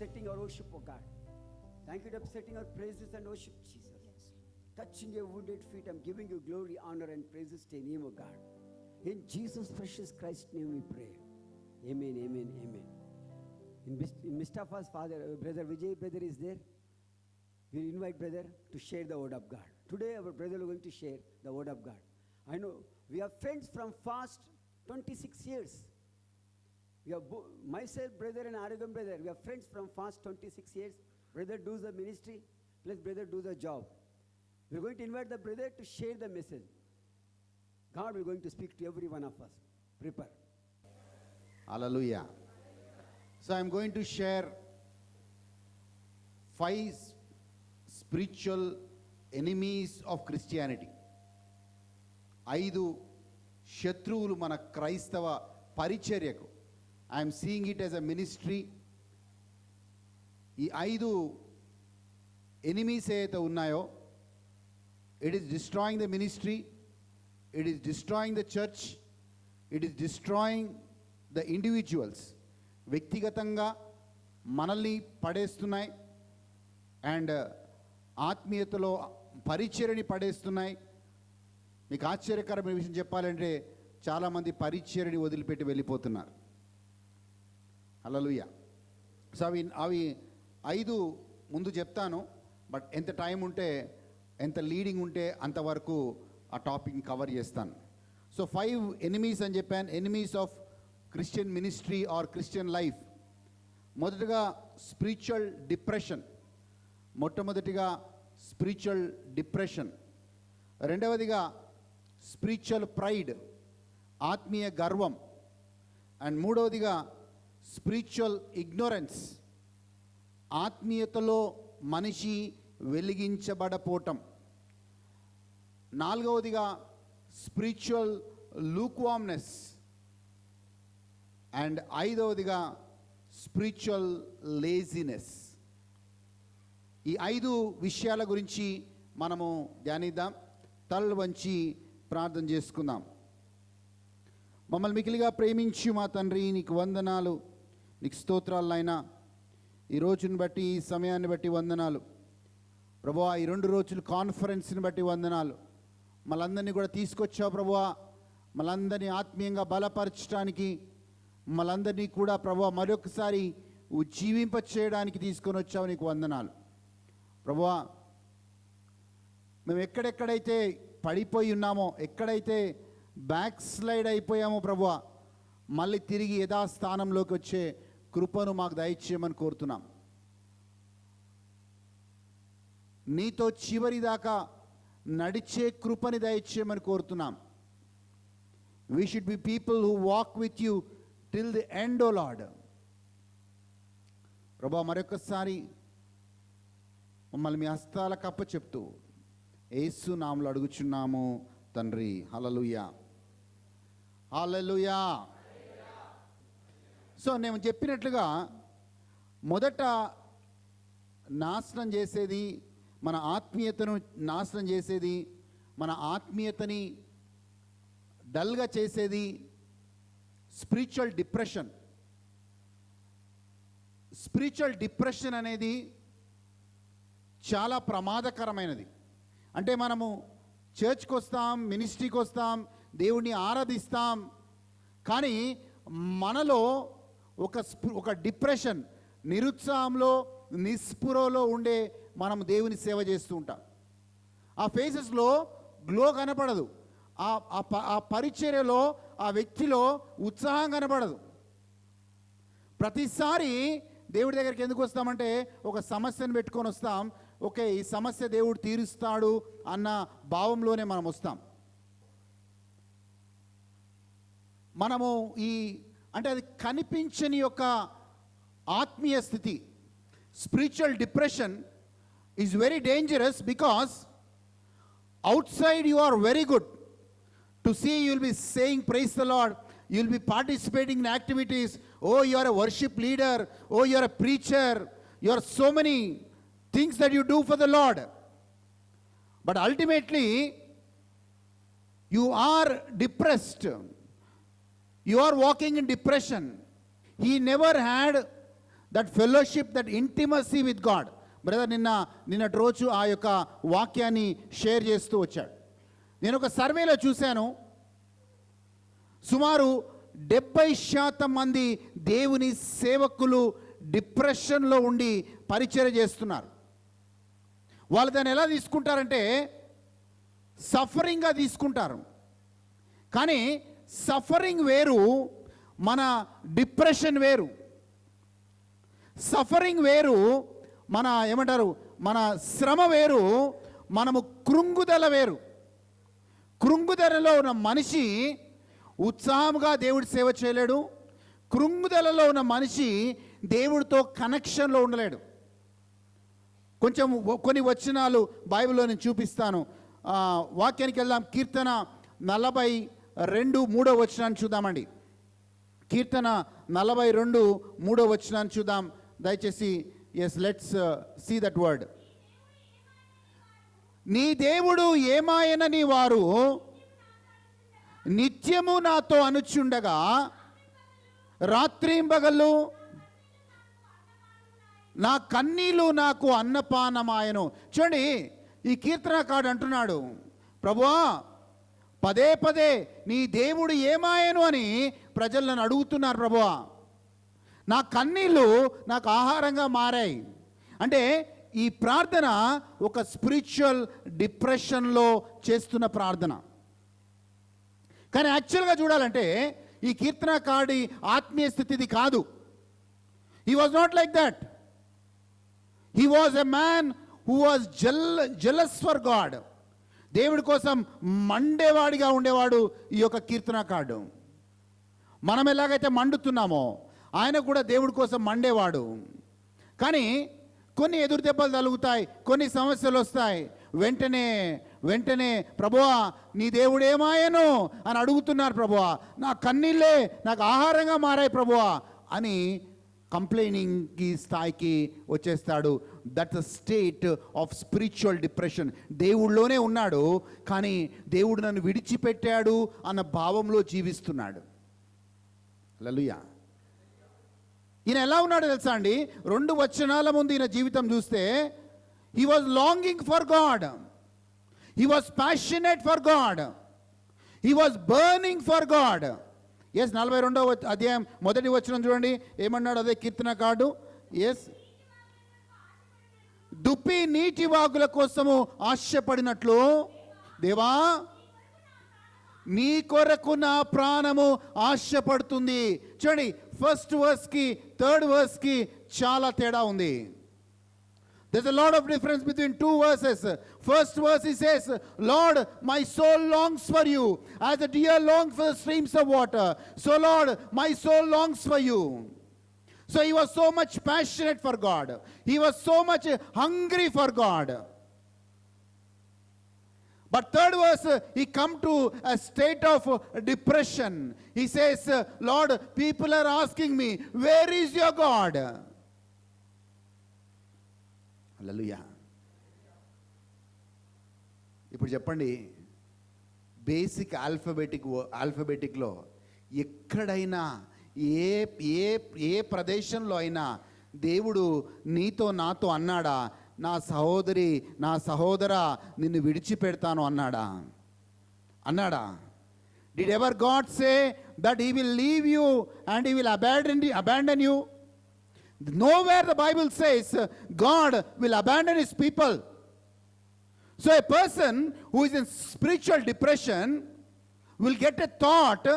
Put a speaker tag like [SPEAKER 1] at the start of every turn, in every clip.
[SPEAKER 1] setting our worship, oh God. Thank you for setting our praises and worship, Jesus. Touching your wounded feet, I'm giving you glory, honor, and praises to your name, oh God. In Jesus' precious Christ's name we pray. Amen, amen, amen. In Mustafa's father, brother Vijay, brother is there. We invite brother to share the word of God. Today our brother is going to share the word of God. I know we are friends from past 26 years. We are myself, brother, and Aragon brother. We are friends from past 26 years. Brother does the ministry, plus brother does the job. We are going to invite the brother to share the message. God is going to speak to every one of us. Prepare.
[SPEAKER 2] Hallelujah. So I'm going to share 5 spiritual enemies of Christianity. 5 శత్రువులు మన క్రైస్తవ పరిచర్యకు. I'm seeing it as a ministry. ఈ 5 enemies ఏదైతే ఉన్నాయో, it is destroying the ministry, it is destroying the church, it is destroying the individuals. వ్యక్తిగతంగా మనల్ని పడేస్తున్నాయి and ఆత్మీయతలో పరిచర్యని పడేస్తున్నాయి. మీకు ఆశ్చర్యకరమైన విషయం చెప్పాలంటే చాలామంది పరిచర్యని వదిలిపెట్టి వెళ్ళిపోతున్నారు. హల్లెలూయా. సో అవి 5 ముందు చెప్తాను, బట్ ఎంత టైం ఉంటే, ఎంత లీడింగ్ ఉంటే అంతవరకు ఆ టాపిక్ని కవర్ చేస్తాను. సో 5 ఎనిమీస్ అని చెప్పాను, enemies of Christian ministry or Christian life. మొదటగా స్పిరిచువల్ డిప్రెషన్. మొట్టమొదటిగా స్పిరిచువల్ డిప్రెషన్. రెండవదిగా స్పిరిచువల్ ప్రైడ్, ఆత్మీయ గర్వం. అండ్ మూడవదిగా స్పిరిచువల్ ఇగ్నోరెన్స్, ఆత్మీయతలో మనిషి వెలిగించబడపోవటం. నాలుగవదిగా స్పిరిచువల్ లూక్వామ్నెస్. అండ్ ఐదవదిగా స్పిరిచువల్ లేజినెస్. ఈ 5 విషయాల గురించి మనము ధ్యానిద్దాం. తలలు వంచి ప్రార్థన చేసుకుందాం. మమ్మల్ని మికిలిగా ప్రేమించి మా తండ్రి, నీకు వందనాలు, నీకు స్తోత్రాలు నాయనా. ఈ రోజుని బట్టి, ఈ సమయాన్ని బట్టి వందనాలు ప్రభువా. ఈ 2 రోజులు కాన్ఫరెన్స్ని బట్టి వందనాలు. మనందరినీ కూడా తీసుకొచ్చావు ప్రభువా. మనందరినీ ఆత్మీయంగా బలపరచడానికి, మనందరినీ కూడా ప్రభువా మరొకసారి జీవింప చేయడానికి తీసుకొని వచ్చావు. నీకు వందనాలు ప్రభువా. మేము ఎక్కడెక్కడైతే పడిపోయి ఉన్నామో, ఎక్కడైతే బ్యాక్ స్లైడ్ అయిపోయామో ప్రభువా, మళ్ళీ తిరిగి యథాస్థానంలోకి వచ్చే కృపను మాకు దయచేయమని కోరుతున్నాం. నీతో చివరి దాకా నడిచే కృపని దయచేయమని కోరుతున్నాం. We should be people who walk with you till the end, O Lord. ప్రభువా మరొకసారి మమ్మల్ని మీ హస్తాలకు అప్పచెప్తూ యేసు నామములో అడుగుచున్నాము తండ్రి. హల్లెలూయా, హల్లెలూయా. సో నేను చెప్పినట్లుగా మొదట నాశనం చేసేది, మన ఆత్మీయతను నాశనం చేసేది, మన ఆత్మీయతని డల్గా చేసేది స్పిరిచువల్ డిప్రెషన్. స్పిరిచువల్ డిప్రెషన్ అనేది చాలా ప్రమాదకరమైనది. అంటే మనము చర్చ్కి వస్తాం, మినిస్ట్రీకి వస్తాం, దేవుణ్ణి ఆరాధిస్తాం, కానీ మనలో ఒక డిప్రెషన్, నిరుత్సాహంలో, నిస్పృహలో ఉండే మనం దేవుని సేవ చేస్తూ ఉంటాం. ఆ ఫేసెస్లో గ్లో కనపడదు, ఆ పరిచర్యలో ఆ వ్యక్తిలో ఉత్సాహం కనపడదు. ప్రతిసారి దేవుడి దగ్గరికి ఎందుకు వస్తామంటే ఒక సమస్యను పెట్టుకొని వస్తాం. ఓకే, ఈ సమస్య దేవుడు తీరుస్తాడు అన్న భావంలోనే మనం వస్తాం. మనము అంటే అది కనిపించని యొక్క ఆత్మీయ స్థితి. Spiritual depression is very dangerous because outside you are very good. To see you will be saying praise the Lord, you will be participating in activities. Oh, you are a worship leader, oh, you are a preacher, you are so many things that you do for the Lord. But ultimately you are depressed, you are walking in depression. He never had that fellowship, that intimacy with God. Brother నిన్నటి రోజు ఆ యొక్క వాక్యాన్ని share చేస్తూ వచ్చాడు. నేను ఒక సర్వేలో చూశాను, సుమారు 70% మంది దేవుని సేవకులు డిప్రెషన్లో ఉండి పరిచర్య చేస్తున్నారు. వాళ్ళు దాన్ని ఎలా తీసుకుంటారంటే సఫరింగ్గా తీసుకుంటారు. కానీ సఫరింగ్ వేరు, మన డిప్రెషన్ వేరు. సఫరింగ్ వేరు, మన ఏమంటారు, మన శ్రమ వేరు, మనము కృంగుదల వేరు. కృంగుదలలో ఉన్న మనిషి ఉత్సాహంగా దేవుడి సేవ చేయలేడు. కృంగుదలలో ఉన్న మనిషి దేవుడితో కనెక్షన్లో ఉండలేడు. కొంచెం కొన్ని వచనాలు బైబిల్లో నేను చూపిస్తాను. వాక్యానికి వెళ్దాం. కీర్తన 42:3 వచనాన్ని చూద్దామండి. కీర్తన 42:3 వచనాన్ని చూద్దాం దయచేసి. Yes, let's see that word. నీ దేవుడు ఏమాయనని వారు నిత్యము నాతో అనుచుండగా రాత్రింబగళ్ళు నా కన్నీళ్ళు నాకు అన్నపానమాయను. చూడండి, ఈ కీర్తనకారుడు అంటున్నాడు, ప్రభువా పదే పదే నీ దేవుడు ఏమాయను అని ప్రజలు నన్ను అడుగుతున్నారు ప్రభువా. నా కన్నీళ్ళు నాకు ఆహారంగా మారాయి. అంటే ఈ ప్రార్థన ఒక స్పిరిచువల్ డిప్రెషన్లో చేస్తున్న ప్రార్థన. కానీ యాక్చువల్గా చూడాలంటే ఈ కీర్తనకారుడి ఆత్మీయ స్థితి ఇది కాదు. He was not like that. He was a man who was jealous for God. దేవుడి కోసం మండేవాడిగా ఉండేవాడు ఈ యొక్క కీర్తనకారుడు. మనం ఎలాగైతే మండుతున్నామో ఆయన కూడా దేవుడి కోసం మండేవాడు. కానీ కొన్ని ఎదురు దెబ్బలు తగులుతాయి, కొన్ని సమస్యలు వస్తాయి. వెంటనే ప్రభువా నీ దేవుడు ఏమాయను అని అడుగుతున్నారు. ప్రభువా నా కన్నీళ్ళే నాకు ఆహారంగా మారాయి ప్రభువా అని కంప్లైనింగ్కి స్థాయికి వచ్చేస్తాడు. That's a state of spiritual depression. దేవుళ్ళలోనే ఉన్నాడు కానీ దేవుడు నన్ను విడిచిపెట్టాడు అన్న భావంలో జీవిస్తున్నాడు. హల్లెలూయా. ఈయన ఎలా ఉన్నాడో తెలుసా అండి? 2 వచనాల ముందు ఈయన జీవితం చూస్తే he was longing for God, he was passionate for God, he was burning for God. Yes, 42వ అధ్యాయం 1వ వచనం చూడండి ఏమన్నాడు అదే కీర్తనకారుడు. ఎస్, దుప్పి నీటి వాగుల కోసము ఆశపడినట్లు దేవా నీ కొరకు నా ప్రాణము ఆశపడుతుంది. చూడండి, ఫస్ట్ వర్స్కి 3rd వర్స్కి చాలా తేడా ఉంది. There's a lot of difference between 2 verses. First verse he says, Lord, my soul longs for you as the deer longs for the streams of water. So Lord, my soul longs for you. So he was so much passionate for God. He was so much hungry for God. But 3rd verse, he come to a state of depression. He says, Lord, people are asking me, where is your God? హల్లెలూయా. ఇప్పుడు చెప్పండి, basic ఆల్ఫబెటిక్లో ఎక్కడైనా ఏ ప్రదేశంలో అయినా దేవుడు నీతో నాతో అన్నాడా? నా సహోదరి నా సహోదరా నిన్ను విడిచిపెడతాను అన్నాడా? Did ever God say that he will leave you and he will abandon you? Nowhere the Bible says God will abandon his people. So a person who is in spiritual depression will get a thought,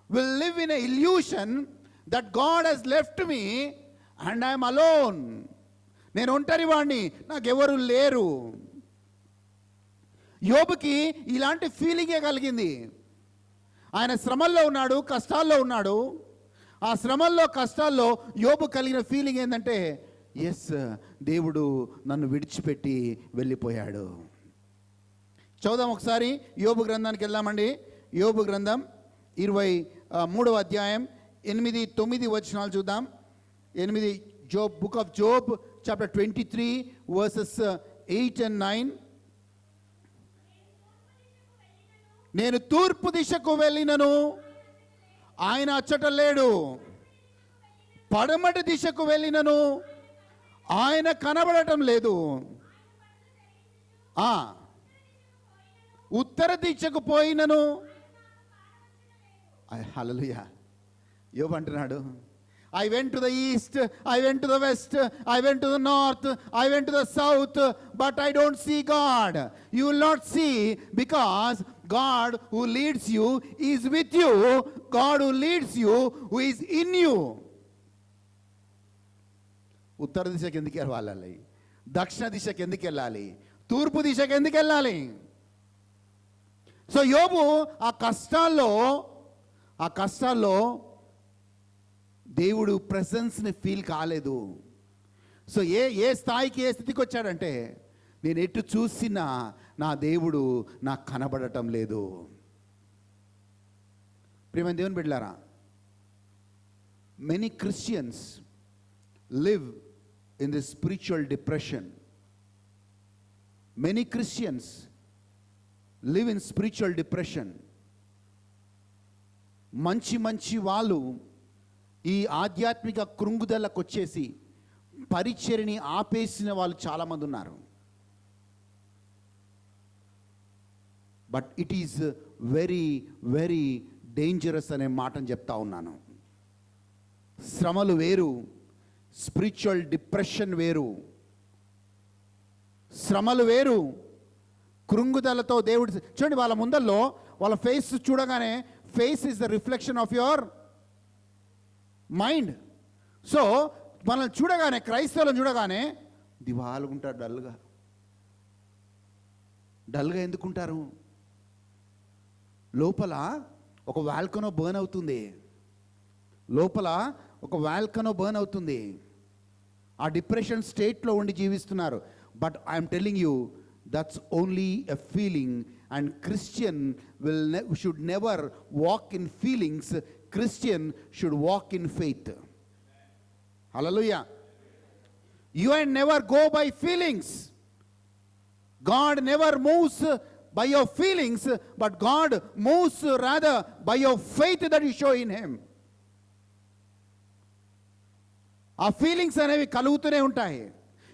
[SPEAKER 2] will live in an illusion that God has left me and I am alone. నేను ఒంటరి వాడిని, నాకెవరు లేరు. యోబుకి ఇలాంటి ఫీలింగే కలిగింది. ఆయన శ్రమల్లో ఉన్నాడు, కష్టాల్లో ఉన్నాడు. ఆ శ్రమల్లో కష్టాల్లో యోబు కలిగిన ఫీలింగ్ ఏంటంటే, ఎస్, దేవుడు నన్ను విడిచిపెట్టి వెళ్ళిపోయాడు. చూద్దాం ఒకసారి యోబు గ్రంథానికి వెళ్దామండి. యోబు గ్రంథం 23వ అధ్యాయం 8-9 వచనాలు చూద్దాం. 8 Job, book of Job, chapter 23, verses 8 and 9. నేను తూర్పు దిశకు వెళ్ళినను ఆయన అచ్చట లేడు, పడమటి దిశకు వెళ్ళినను ఆయన కనబడటం లేదు. ఉత్తర దిశకు పోయినను, హల్లెలూయా, యోబు అంటున్నాడు, I went to the east, I went to the west, I went to the north, I went to the south, but I don't see God. You will not see, because God who leads you is with you. God who leads you, who is in you. ఉత్తర దిశకి ఎందుకు వెళ్ళాలి? దక్షిణ దిశకి ఎందుకు వెళ్ళాలి? తూర్పు దిశకి ఎందుకు వెళ్ళాలి? So యోబు ఆ కష్టాల్లో దేవుడు ప్రెసెన్స్ని ఫీల్ కాలేదు. సో ఏ స్థాయికి, ఏ స్థితికి వచ్చాడంటే, నేను ఎటు చూసినా నా దేవుడు నాకు కనబడటం లేదు. ప్రియమైన దేవుని బిడ్డలారా, many Christians live in this spiritual depression. Many Christians live in spiritual depression. మంచి వాళ్ళు ఈ ఆధ్యాత్మిక కృంగుదలకు వచ్చేసి పరిచర్ని ఆపేసిన వాళ్ళు చాలామంది ఉన్నారు. But it is very very dangerous అనే మాటను చెప్తా ఉన్నాను. శ్రమలు వేరు, స్పిరిచువల్ డిప్రెషన్ వేరు. శ్రమలు వేరు, కృంగుదలతో దేవుడు చూడండి, వాళ్ళ ముందల్లో వాళ్ళ ఫేస్ చూడగానే, face is the reflection of your mind. So మనల్ని చూడగానే, క్రైస్తవులను చూడగానే దివాలుగుంటారు, డల్గా ఎందుకుంటారు? లోపల ఒక వాల్కనో బర్న్ అవుతుంది. ఆ డిప్రెషన్ స్టేట్లో ఉండి జీవిస్తున్నారు. But I'm telling you, that's only a feeling. And Christian should never walk in feelings. Christian should walk in faith. Hallelujah. You and never go by feelings. God never moves by your feelings, but God moves rather by your faith that you show in Him. ఆ feelings అనేవి కలుగుతూనే ఉంటాయి.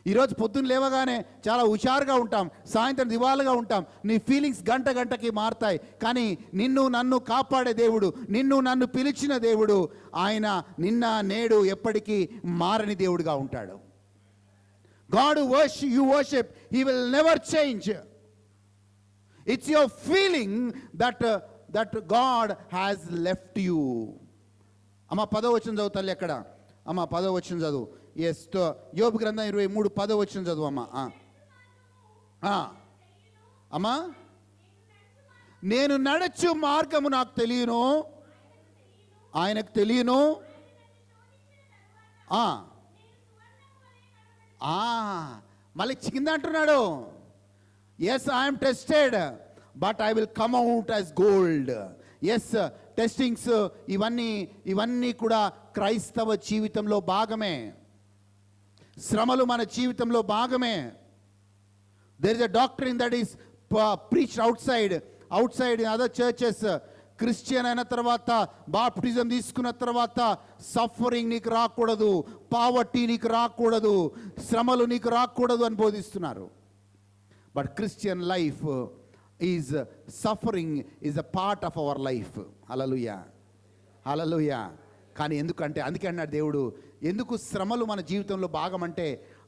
[SPEAKER 2] ఈరోజు పొద్దున్న లేవగానే చాలా హుషారుగా ఉంటాం, సాయంత్రం దివాలుగా ఉంటాం. నీ ఫీలింగ్స్ గంటకి మారుతాయి. కానీ నిన్ను నన్ను కాపాడే దేవుడు, నిన్ను నన్ను పిలిచిన దేవుడు, ఆయన నిన్న నేడు ఎప్పటికీ మారని దేవుడుగా ఉంటాడు. God who you worship, He will never change. It's your feeling that God has left you. అమ్మ 10వ వచనం చదువు తల్లి. ఎక్కడ అమ్మ 10వ వచనం చదువు. ఎస్, యోబు గ్రంథం 23 10వ వచనం చదువు అమ్మా. అమ్మా, నేను నడచు మార్గము నాకు తెలియను, ఆయనకు తెలియను. మళ్ళీ కింద అంటున్నాడు, yes I'm tested but I will come out as gold. Yes, testings ఇవన్నీ కూడా క్రైస్తవ జీవితంలో భాగమే. శ్రమలు మన జీవితంలో భాగమే. There is a doctrine that is preached outside in other churches. Christian అయిన తర్వాత, బాప్టిజం తీసుకున్న తర్వాత సఫరింగ్ నీకు రాకూడదు, పావర్టీ నీకు రాకూడదు, శ్రమలు నీకు రాకూడదు అని బోధిస్తున్నారు. But Christian life is suffering is a part of our life. Hallelujah, hallelujah. కానీ ఎందుకంటే, అందుకే అన్నాడు దేవుడు, ఎందుకు శ్రమలు మన జీవితంలో భాగం అంటే,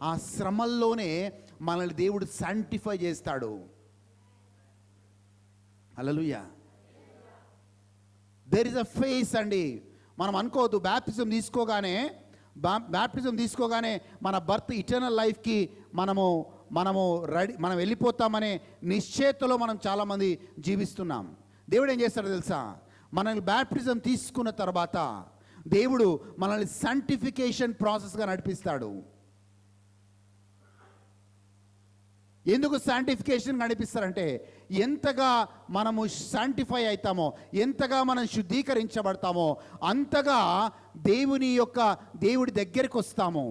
[SPEAKER 2] ఆ శ్రమల్లోనే మనల్ని దేవుడు శాంటిఫై చేస్తాడు. హల్లెలూయా. దేర్ ఇస్ అ ఫేస్ అండి. మనం అనుకోవద్దు బ్యాప్టిజం తీసుకోగానే మన బర్త్ ఇటర్నల్ లైఫ్కి మనము రెడీ, మనం వెళ్ళిపోతామనే నిశ్చయతలో మనం చాలామంది జీవిస్తున్నాం. దేవుడు ఏం చేస్తాడో తెలుసా? మనల్ని బ్యాప్టిజం తీసుకున్న తర్వాత దేవుడు మనల్ని శాంటిఫికేషన్ ప్రాసెస్గా నడిపిస్తాడు. ఎందుకు శాంటిఫికేషన్ నడిపిస్తారంటే, ఎంతగా మనము శాంటిఫై అవుతామో, ఎంతగా మనం శుద్ధీకరించబడతామో, అంతగా దేవుడి దగ్గరికి వస్తాము.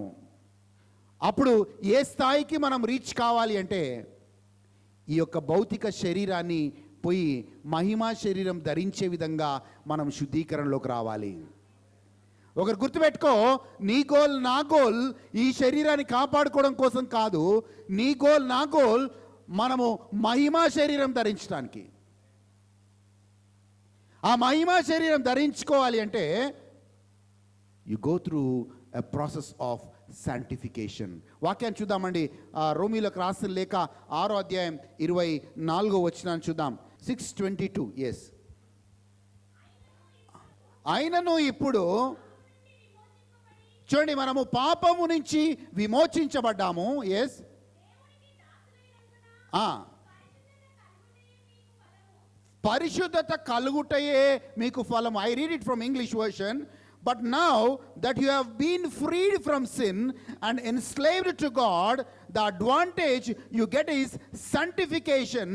[SPEAKER 2] అప్పుడు ఏ స్థాయికి మనం రీచ్ కావాలి అంటే, ఈ యొక్క భౌతిక శరీరాన్ని పోయి మహిమా శరీరం ధరించే విధంగా మనం శుద్ధీకరణలోకి రావాలి. ఒకరు గుర్తుపెట్టుకో, నీ గోల్ నా గోల్ ఈ శరీరాన్ని కాపాడుకోవడం కోసం కాదు. నీ గోల్ నా గోల్ మనము మహిమా శరీరం ధరించడానికి. ఆ మహిమా శరీరం ధరించుకోవాలి అంటే you go through a process of sanctification. వాక్యాన్ని చూద్దామండి. రోమీలకు రాసిన లేఖ 6వ అధ్యాయం 24వ వచనాన్ని చూద్దాం. 6:22. ఎస్. అయినను ఇప్పుడు చూడండి, మనము పాపము నుంచి విమోచించబడ్డాము. ఎస్. పరిశుద్ధత కలుగుటయే మీకు ఫలము. I read it from English version. But now that you have been freed from sin and enslaved to God, the advantage you get is sanctification,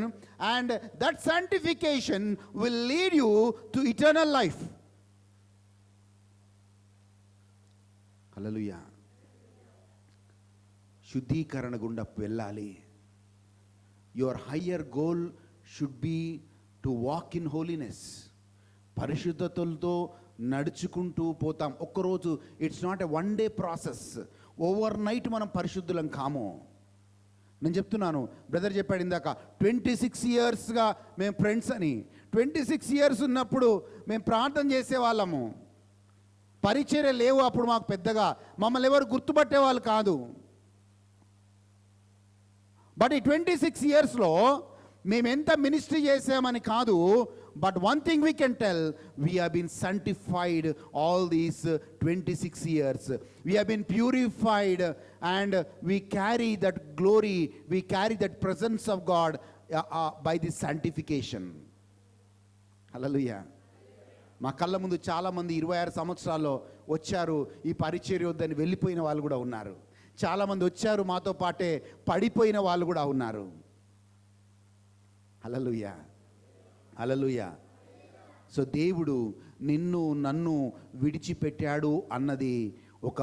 [SPEAKER 2] and that sanctification will lead you to eternal life. Hallelujah. శుద్ధీకరణ గుండా వెళ్ళాలి. Your higher goal should be to walk in holiness. పరిశుద్ధతలతో నడుచుకుంటూ పోతాం. ఒక్కరోజు, it's not a one day process. Over night మనం పరిశుద్ధులం కాము. నేను చెప్తున్నాను, బ్రదర్ చెప్పాడు ఇందాక 26 ఇయర్స్గా మేము ఫ్రెండ్స్ అని. 26 ఇయర్స్ ఉన్నప్పుడు మేము ప్రార్థన చేసేవాళ్ళము. పరిచర్య లేవు అప్పుడు మాకు పెద్దగా, మమ్మల్ని ఎవరు గుర్తుపట్టేవాళ్ళు కాదు. బట్ ఈ 26 ఇయర్స్లో మేము ఎంత మినిస్ట్రీ చేసామని కాదు, but one thing we can tell, we have been sanctified all these 26 years. We have been purified, and we carry that glory, we carry that presence of God by this sanctification. Hallelujah. మా కళ్ళ ముందు చాలామంది 26 సంవత్సరాల్లో వచ్చారు, ఈ పరిచర్య వద్దని వెళ్ళిపోయిన వాళ్ళు కూడా ఉన్నారు. చాలామంది వచ్చారు, మాతో పాటే పడిపోయిన వాళ్ళు కూడా ఉన్నారు. హల్లెలూయా, హల్లెలూయా. సో దేవుడు నిన్ను నన్ను విడిచిపెట్టాడు అన్నది ఒక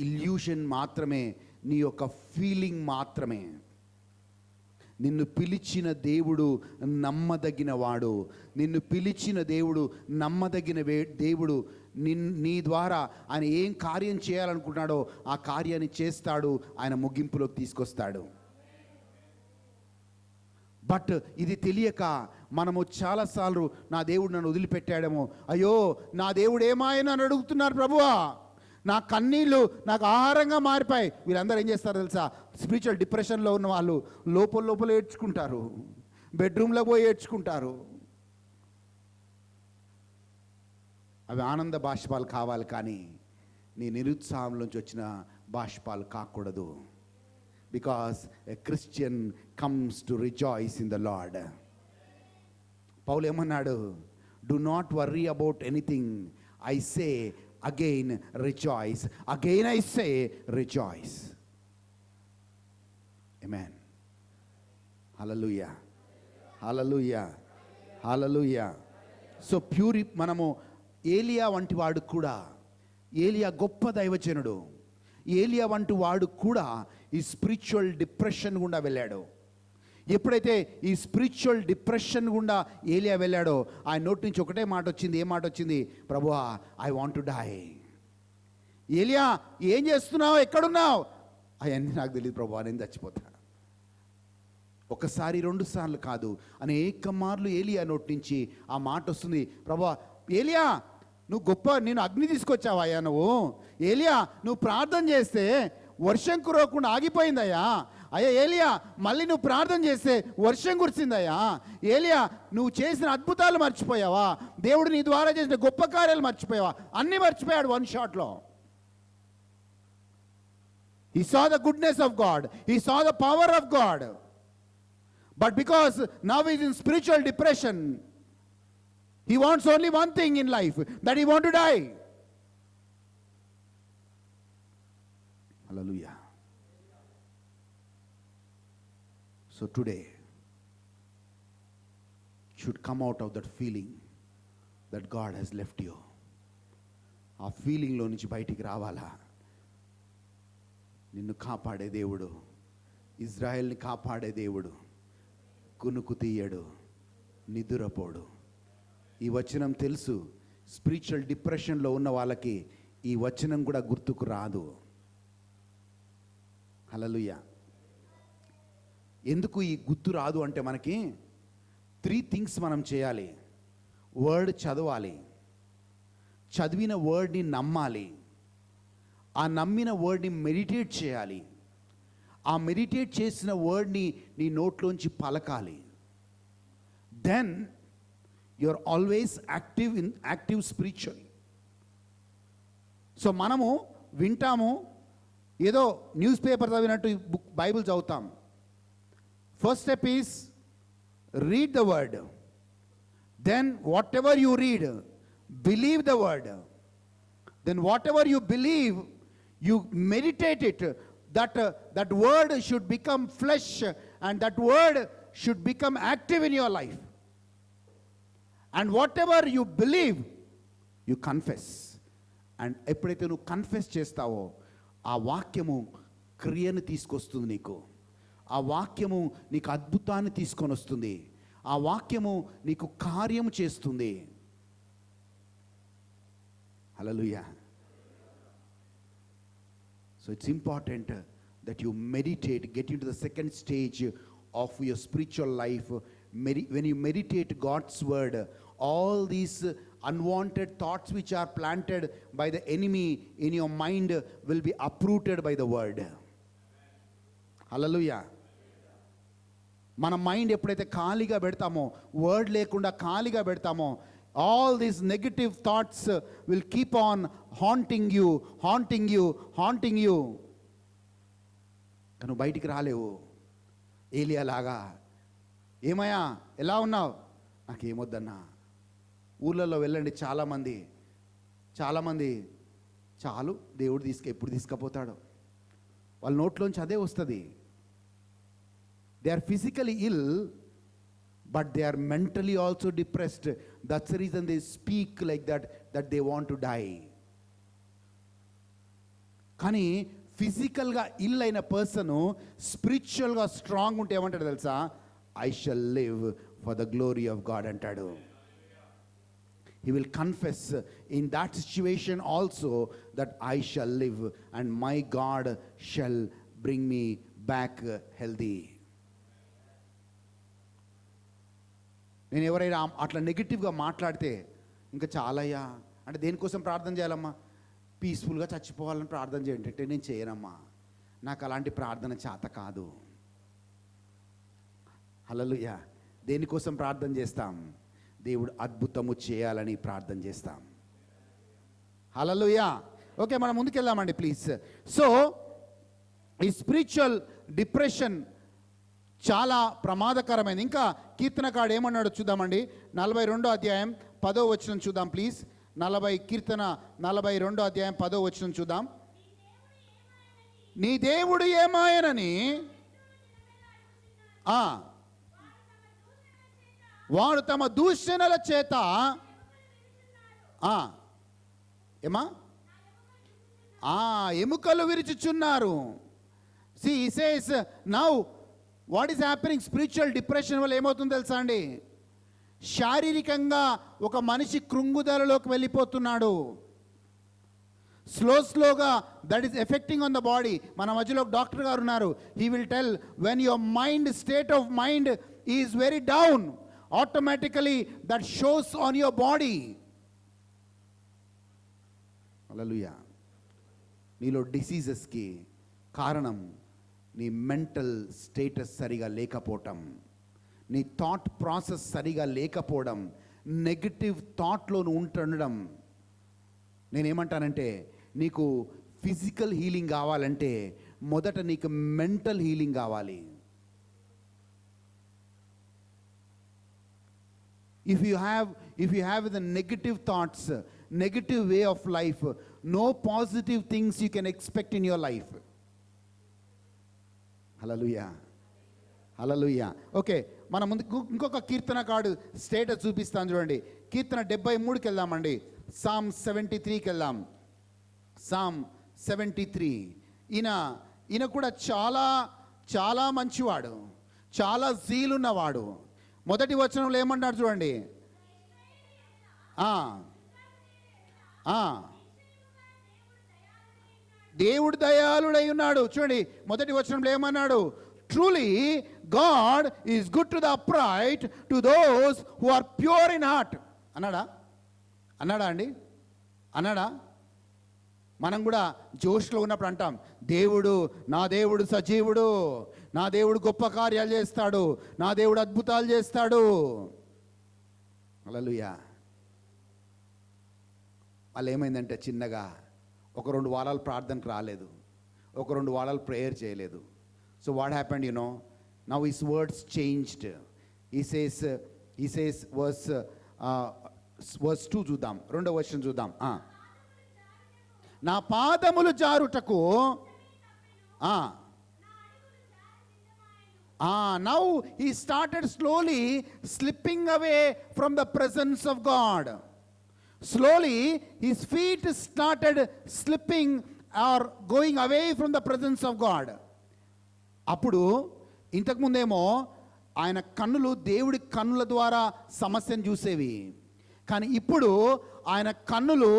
[SPEAKER 2] ఇల్యూషన్ మాత్రమే, నీ యొక్క ఫీలింగ్ మాత్రమే. నిన్ను పిలిచిన దేవుడు నమ్మదగిన వాడు. నిన్ను పిలిచిన దేవుడు నమ్మదగిన దేవుడు. నీ ద్వారా ఆయన ఏం కార్యం చేయాలనుకుంటున్నాడో ఆ కార్యాన్ని చేస్తాడు, ఆయన ముగింపులోకి తీసుకొస్తాడు. బట్ ఇది తెలియక మనము చాలాసార్లు నా దేవుడు నన్ను వదిలిపెట్టాడేమో, అయ్యో నా దేవుడు ఏమాయని అని అడుగుతున్నారు ప్రభువా, నా కన్నీళ్ళు నాకు ఆహారంగా మారిపోయి. వీళ్ళందరూ ఏం చేస్తారు తెలుసా? స్పిరిచువల్ డిప్రెషన్లో ఉన్న వాళ్ళు లోపల ఏడ్చుకుంటారు, బెడ్రూమ్లో పోయి ఏడ్చుకుంటారు. అవి ఆనంద బాష్పాలు కావాలి, కానీ నీ నిరుత్సాహంలోంచి వచ్చిన బాష్పాలు కాకూడదు. Because a Christian comes to rejoice in the Lord. పౌలు ఏమన్నాడు? Do not worry about anything. I say again, rejoice. Again I say, rejoice. Amen. Hallelujah. Hallelujah. Hallelujah. So మనము ఏలియా వంటి వాడు కూడా, ఏలియా గొప్ప దైవజనుడు, ఏలియా వంటి వాడు కూడా ఈ స్పిరిచువల్ డిప్రెషన్ గుండా వెళ్ళాడు. ఎప్పుడైతే ఈ స్పిరిచువల్ డిప్రెషన్ గుండా ఏలియా వెళ్ళాడో ఆయన నోటి నుంచి ఒకటే మాట వచ్చింది. ఏ మాట వచ్చింది? ప్రభువా, ఐ వాంట్ టు డై. ఏలియా, ఏం చేస్తున్నావు? ఎక్కడున్నావు? అవన్నీ నాకు తెలియదు ప్రభువా, నేను చచ్చిపోతా. ఒకసారి 2 సార్లు కాదు, అనేక మార్లు ఏలియా నోటి నుంచి ఆ మాట వస్తుంది. ప్రభువా, ఏలియా నువ్వు గొప్ప, నేను అగ్ని తీసుకొచ్చావయ్యా, నువ్వు ఏలియా నువ్వు ప్రార్థన చేస్తే వర్షం కురవకుండా ఆగిపోయిందయ్యా. అయ్యా ఏలియా, మళ్ళీ నువ్వు ప్రార్థన చేస్తే వర్షం కురిసిందయ్యా. ఏలియా, నువ్వు చేసిన అద్భుతాలు మర్చిపోయావా? దేవుడు నీ ద్వారా చేసిన గొప్ప కార్యాలు మర్చిపోయావా? అన్నీ మర్చిపోయాడు వన్ షాట్లో. He saw the goodness of God, he saw the power of God, but because now he is in spiritual depression, he wants only one thing in life, that he want to die. Hallelujah. So today should come out of that feeling that God has left you. ఆ ఫీలింగ్లో నుంచి బయటికి రావాలా? నిన్ను కాపాడే దేవుడు, ఇజ్రాయెల్ని కాపాడే దేవుడు కునుకు తీయడు, నిదురపోడు. ఈ వచనం తెలుసు. స్పిరిచువల్ డిప్రెషన్లో ఉన్న వాళ్ళకి ఈ వచనం కూడా గుర్తుకు రాదు. హల్లెలూయా. ఎందుకు ఈ గుర్తు రాదు అంటే మనకి 3 థింగ్స్ మనం చేయాలి. వర్డ్ చదవాలి, చదివిన వర్డ్ని నమ్మాలి, ఆ నమ్మిన వర్డ్ని మెడిటేట్ చేయాలి, ఆ మెడిటేట్ చేసిన వర్డ్ని నీ నోట్లోంచి పలకాలి. Then you are always active spiritually. So మనము వింటాము, ఏదో న్యూస్ పేపర్ చదివినట్టు బైబిల్ చదువుతాం. First step is read the word. Then whatever you read, believe the word. Then whatever you believe, you meditate it. That word should become flesh, and that word should become active in your life. And whatever you believe, you confess. And ఎప్పుడైతే నువ్వు confess చేస్తావో ఆ వాక్యము క్రియను తీసుకొస్తుంది నీకు. ఆ వాక్యము నీకు అద్భుతాన్ని తీసుకొని వస్తుంది. ఆ వాక్యము నీకు కార్యము చేస్తుంది. Hallelujah. So it's important that you meditate, get in to the second stage of your spiritual life. When you meditate God's word, all these unwanted thoughts which are planted by the enemy in your mind will be uprooted by the word. Hallelujah. మన mind ఎప్పుడైతే ఖాళీగా పెడతామో, word లేకుండా ఖాళీగా పెడతామో, all these negative thoughts will keep on haunting you. నువ్వు బయటికి రాలేవు. ఏలియా లాగా, ఏమయ్యా ఎలా ఉన్నావు, నాకేమొద్దన్నా. ఊర్లలో వెళ్ళండి, చాలామంది చాలు దేవుడు ఎప్పుడు తీసుకుపోతాడో, వాళ్ళ నోట్లోంచి అదే వస్తుంది. They are physically ill, but they are mentally also depressed. That's the reason they speak like that they want to die. కానీ ఫిజికల్గా ఇల్ అయిన పర్సన్ స్పిరిచువల్గా స్ట్రాంగ్ ఉంటే ఏమంటాడు తెలుసా? I shall live for the glory of God అంటాడు. He will confess in that situation also that I shall live and my God shall bring me back healthy. నేను ఎవరైనా అట్లా నెగిటివ్గా మాట్లాడితే, ఇంకా చాలయ్యా అంటే దేనికోసం ప్రార్థన చేయాలమ్మా? పీస్ఫుల్గా చచ్చిపోవాలని ప్రార్థన చేయండి అంటే నేను చేయనమ్మా, నాకు అలాంటి ప్రార్థన చేత కాదు. హల్లెలూయా. దేనికోసం ప్రార్థన చేస్తాం? దేవుడు అద్భుతము చేయాలని ప్రార్థన చేస్తాం. హల్లెలూయా. ఓకే, మనం ముందుకెళ్దామండి ప్లీజ్. సో ఈ స్పిరిచువల్ డిప్రెషన్ చాలా ప్రమాదకరమైనది. ఇంకా కీర్తనకాడు ఏమన్నాడు చూద్దామండి. 42వ అధ్యాయం 10వ వచనం చూద్దాం ప్లీజ్. కీర్తన 42వ అధ్యాయం 10వ వచనం చూద్దాం. నీ దేవుడు ఏమాయనని వాడు తమ దూషణల చేత ఎముకలు విరుచుచున్నారు. See, he says now what is happening? Spiritual depression వల్ల ఏమవుతుందో తెలుసా అండి? శారీరకంగా ఒక మనిషి కృంగుదలలోకి వెళ్ళిపోతున్నాడు. స్లోగా that is affecting on the body. మన మధ్యలో ఒక డాక్టర్ గారు ఉన్నారు. He will tell when your mind state of mind is very down, automatically that shows on your body. Hallelujah. నీలో డిసీజెస్కి కారణం నీ మెంటల్ స్టేటస్ సరిగా లేకపోవటం, నీ థాట్ ప్రాసెస్ సరిగా లేకపోవడం, నెగటివ్ థాట్లో ఉంటుండడం. నేనేమంటానంటే, నీకు ఫిజికల్ హీలింగ్ కావాలంటే మొదట నీకు మెంటల్ హీలింగ్ కావాలి. If you have the negative thoughts, negative way of life, no positive things you can expect in your life. Hallelujah. Hallelujah. Okay, మన ముందు ఇంకొక కీర్తనకాడు స్టేటస్ చూపిస్తాను చూడండి. కీర్తన 73కి వెళ్దామండి. Psalm 73కి వెళ్దాం. Psalm 73. ఈయన కూడా చాలా చాలా మంచివాడు, చాలా జీలున్నవాడు. మొదటి వచనంలో ఏమన్నాడు చూడండి. దేవుడు దయాళుడై ఉన్నాడు. చూడండి మొదటి వచనంలో ఏమన్నాడు? Truly God is good to the upright, to those who are pure in heart అన్నాడా? అన్నాడా అండి? అన్నాడా? మనం కూడా జోష్లో ఉన్నప్పుడు అంటాం, నా దేవుడు సజీవుడు, నా దేవుడు గొప్ప కార్యాలు చేస్తాడు, నా దేవుడు అద్భుతాలు చేస్తాడు. హల్లెలూయా. వాళ్ళు ఏమైందంటే చిన్నగా ఒక 2 వారాలు ప్రార్థనకు రాలేదు, ఒక 2 వారాలు ప్రేయర్ చేయలేదు. So what happened you know, now his words changed. he says verse 2 చూద్దాం, 2వ వచనం చూద్దాం. నా పాదములు జారుటకు now he started slowly slipping away from the presence of God. Slowly his feet started slipping or going away from the presence of God. అప్పుడు ఇంతకుముందేమో ఆయన కన్నులు దేవుడి కన్నుల ద్వారా సమస్యను చూసేవి, కానీ ఇప్పుడు ఆయన కన్నులు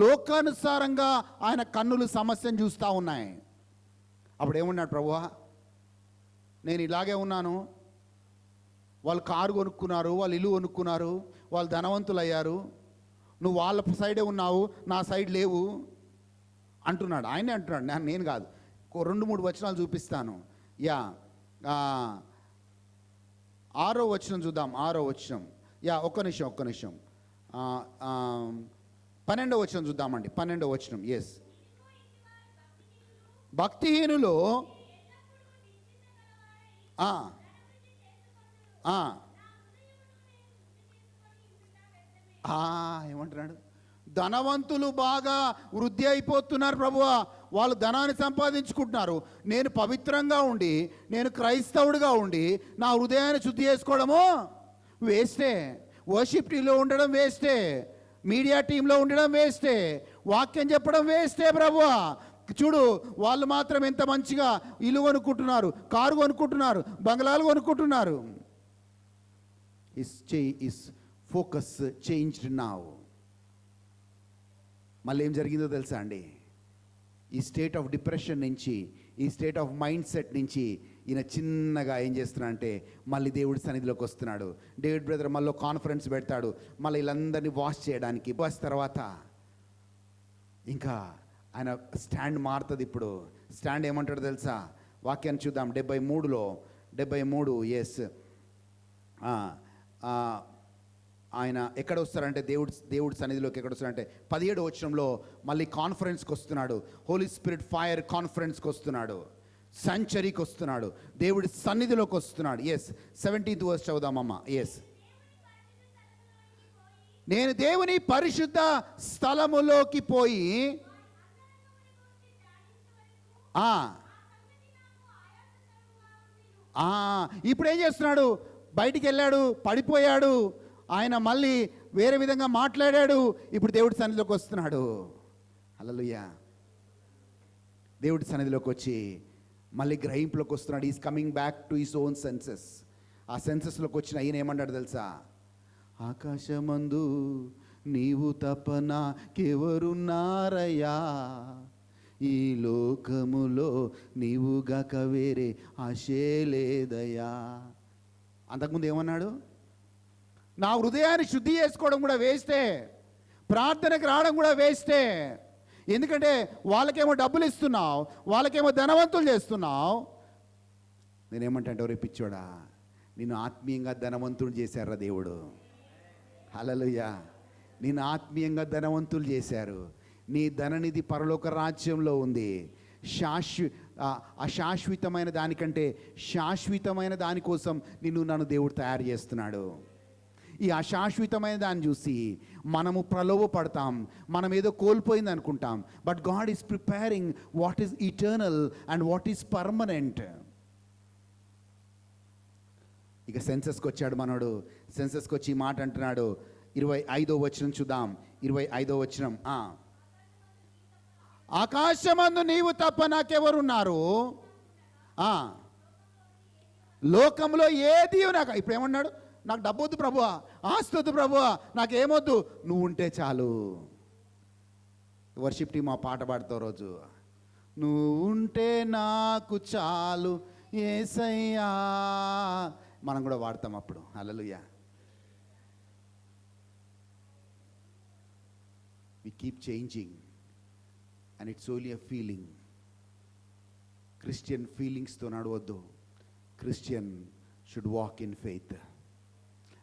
[SPEAKER 2] లోకానుసారంగా ఆయన కన్నులు సమస్యను చూస్తూ ఉన్నాయి. అప్పుడు ఏమన్నాడు ప్రభువా, నేను ఇలాగే ఉన్నాను, వాళ్ళు కారు కొనుక్కున్నారు, వాళ్ళు ఇల్లు కొనుక్కున్నారు, వాళ్ళు ధనవంతులు అయ్యారు, నువ్వు వాళ్ళ సైడే ఉన్నావు, నా సైడ్ లేవు అంటున్నాడు. ఆయనే అంటున్నాడు, నేను కాదు. 2-3 వచనాలు చూపిస్తాను. 6వ వచనం చూద్దాం. 6వ వచనం. ఒక్క నిమిషం. 12వ వచనం చూద్దామండి. 12వ వచనం. ఎస్, భక్తిహీనులు ఏమంటున్నాడు? ధనవంతులు బాగా వృద్ధి అయిపోతున్నారు ప్రభువా, వాళ్ళు ధనాన్ని సంపాదించుకుంటున్నారు, నేను పవిత్రంగా ఉండి, నేను క్రైస్తవుడిగా ఉండి నా హృదయాన్ని శుద్ధి చేసుకోవడము వేస్టే, వర్షిప్ టీంలో ఉండడం వేస్టే, మీడియా టీంలో ఉండడం వేస్టే, వాక్యం చెప్పడం వేస్టే ప్రభువా. చూడు వాళ్ళు మాత్రం ఎంత మంచిగా ఇల్లు కొనుక్కుంటున్నారు, కారు కొనుక్కుంటున్నారు, బంగ్లాలు కొనుక్కుంటున్నారు. Is focus changed now. మళ్ళీ ఏం జరిగిందో తెలుసా అండి? ఈ స్టేట్ ఆఫ్ డిప్రెషన్ నుంచి, ఈ స్టేట్ ఆఫ్ మైండ్ సెట్ నుంచి ఈయన చిన్నగా ఏం చేస్తున్నాడు అంటే మళ్ళీ దేవుడి సన్నిధిలోకి వస్తున్నాడు. డేవిడ్ బ్రదర్ మళ్ళీ కాన్ఫరెన్స్ పెడతాడు, మళ్ళీ వీళ్ళందరినీ వాష్ చేయడానికి. వాష్ తర్వాత ఇంకా ఆయన స్టాండ్ మారుతుంది. ఇప్పుడు స్టాండ్ ఏమంటాడు తెలుసా? వాక్యాన్ని చూద్దాం. 73 ఎస్, ఆయన ఎక్కడ వస్తారంటే దేవుడి సన్నిధిలోకి ఎక్కడ వస్తారంటే 17వ వచనంలో మళ్ళీ కాన్ఫరెన్స్కి వస్తున్నాడు. హోలీ స్పిరిట్ ఫైర్ కాన్ఫరెన్స్కి వస్తున్నాడు, సెంచరీకి వస్తున్నాడు, దేవుడి సన్నిధిలోకి వస్తున్నాడు. Yes, 17th verse చదువుదామమ్మ. ఎస్, నేను దేవుని పరిశుద్ధ స్థలములోకి పోయి ఇప్పుడు ఏం చేస్తున్నాడు? బయటికి వెళ్ళాడు, పడిపోయాడు, ఆయన మళ్ళీ వేరే విధంగా మాట్లాడాడు, ఇప్పుడు దేవుడి సన్నిధిలోకి వస్తున్నాడు. హల్లెలూయా. దేవుడి సన్నిధిలోకి వచ్చి మళ్ళీ గ్రహింపులోకి వస్తున్నాడు. Is coming back to his own senses. ఆ సెన్సెస్లోకి వచ్చిన ఈయన ఏమన్నాడు తెలుసా? ఆకాశమందు నీవు తప్ప నాకెవరున్నారయ్యా, ఈ లోకములో నీవుగాక వేరే ఆశే లేదయ్యా. అంతకుముందు ఏమన్నాడు? నా హృదయాన్ని శుద్ధి చేసుకోవడం కూడా వేస్టే, ప్రార్థనకు రావడం కూడా వేస్టే. ఎందుకంటే వాళ్ళకేమో డబ్బులు ఇస్తున్నావు, వాళ్ళకేమో ధనవంతులు చేస్తున్నావు. నేనేమంటే రే పిచ్చోడా, నిన్ను ఆత్మీయంగా ధనవంతులు చేశారా దేవుడు. హల్లెలూయా. నిన్ను ఆత్మీయంగా ధనవంతులు చేశారు. నీ ధననిధి పరలోక రాజ్యంలో ఉంది. అశాశ్వతమైన దానికంటే శాశ్వతమైన దానికోసం నన్ను దేవుడు తయారు చేస్తున్నాడు. ఈ అశాశ్వతమైన దాన్ని చూసి మనము ప్రలోభపడతాం, మనం ఏదో కోల్పోయింది అనుకుంటాం. But God is preparing what is eternal and what is permanent. ఇక సెన్సస్కి వచ్చాడు మనోడు. సెన్సస్కి వచ్చి ఈ మాట అంటున్నాడు. 25వ వచనం చూద్దాం. 25వ వచనం. ఆకాశమందు నీవు తప్ప నాకెవరున్నారు, లోకంలో ఏది నాకు. ఇప్పుడు ఏమన్నాడు? నాకు డబ్బు వద్దు ప్రభువా, ఆస్తి వద్దు ప్రభువా, నాకేమొద్దు, నువ్వు ఉంటే చాలు. వర్షిప్ టీమ్ ఆ పాట పాడుతావు రోజు, నువ్వు ఉంటే నాకు చాలు యేసయ్యా, మనం కూడా వాడతాం అప్పుడు. హల్లెలూయా. We keep changing and it's only a feeling. Christian feelings తో నడవద్దు. Christian should walk in faith,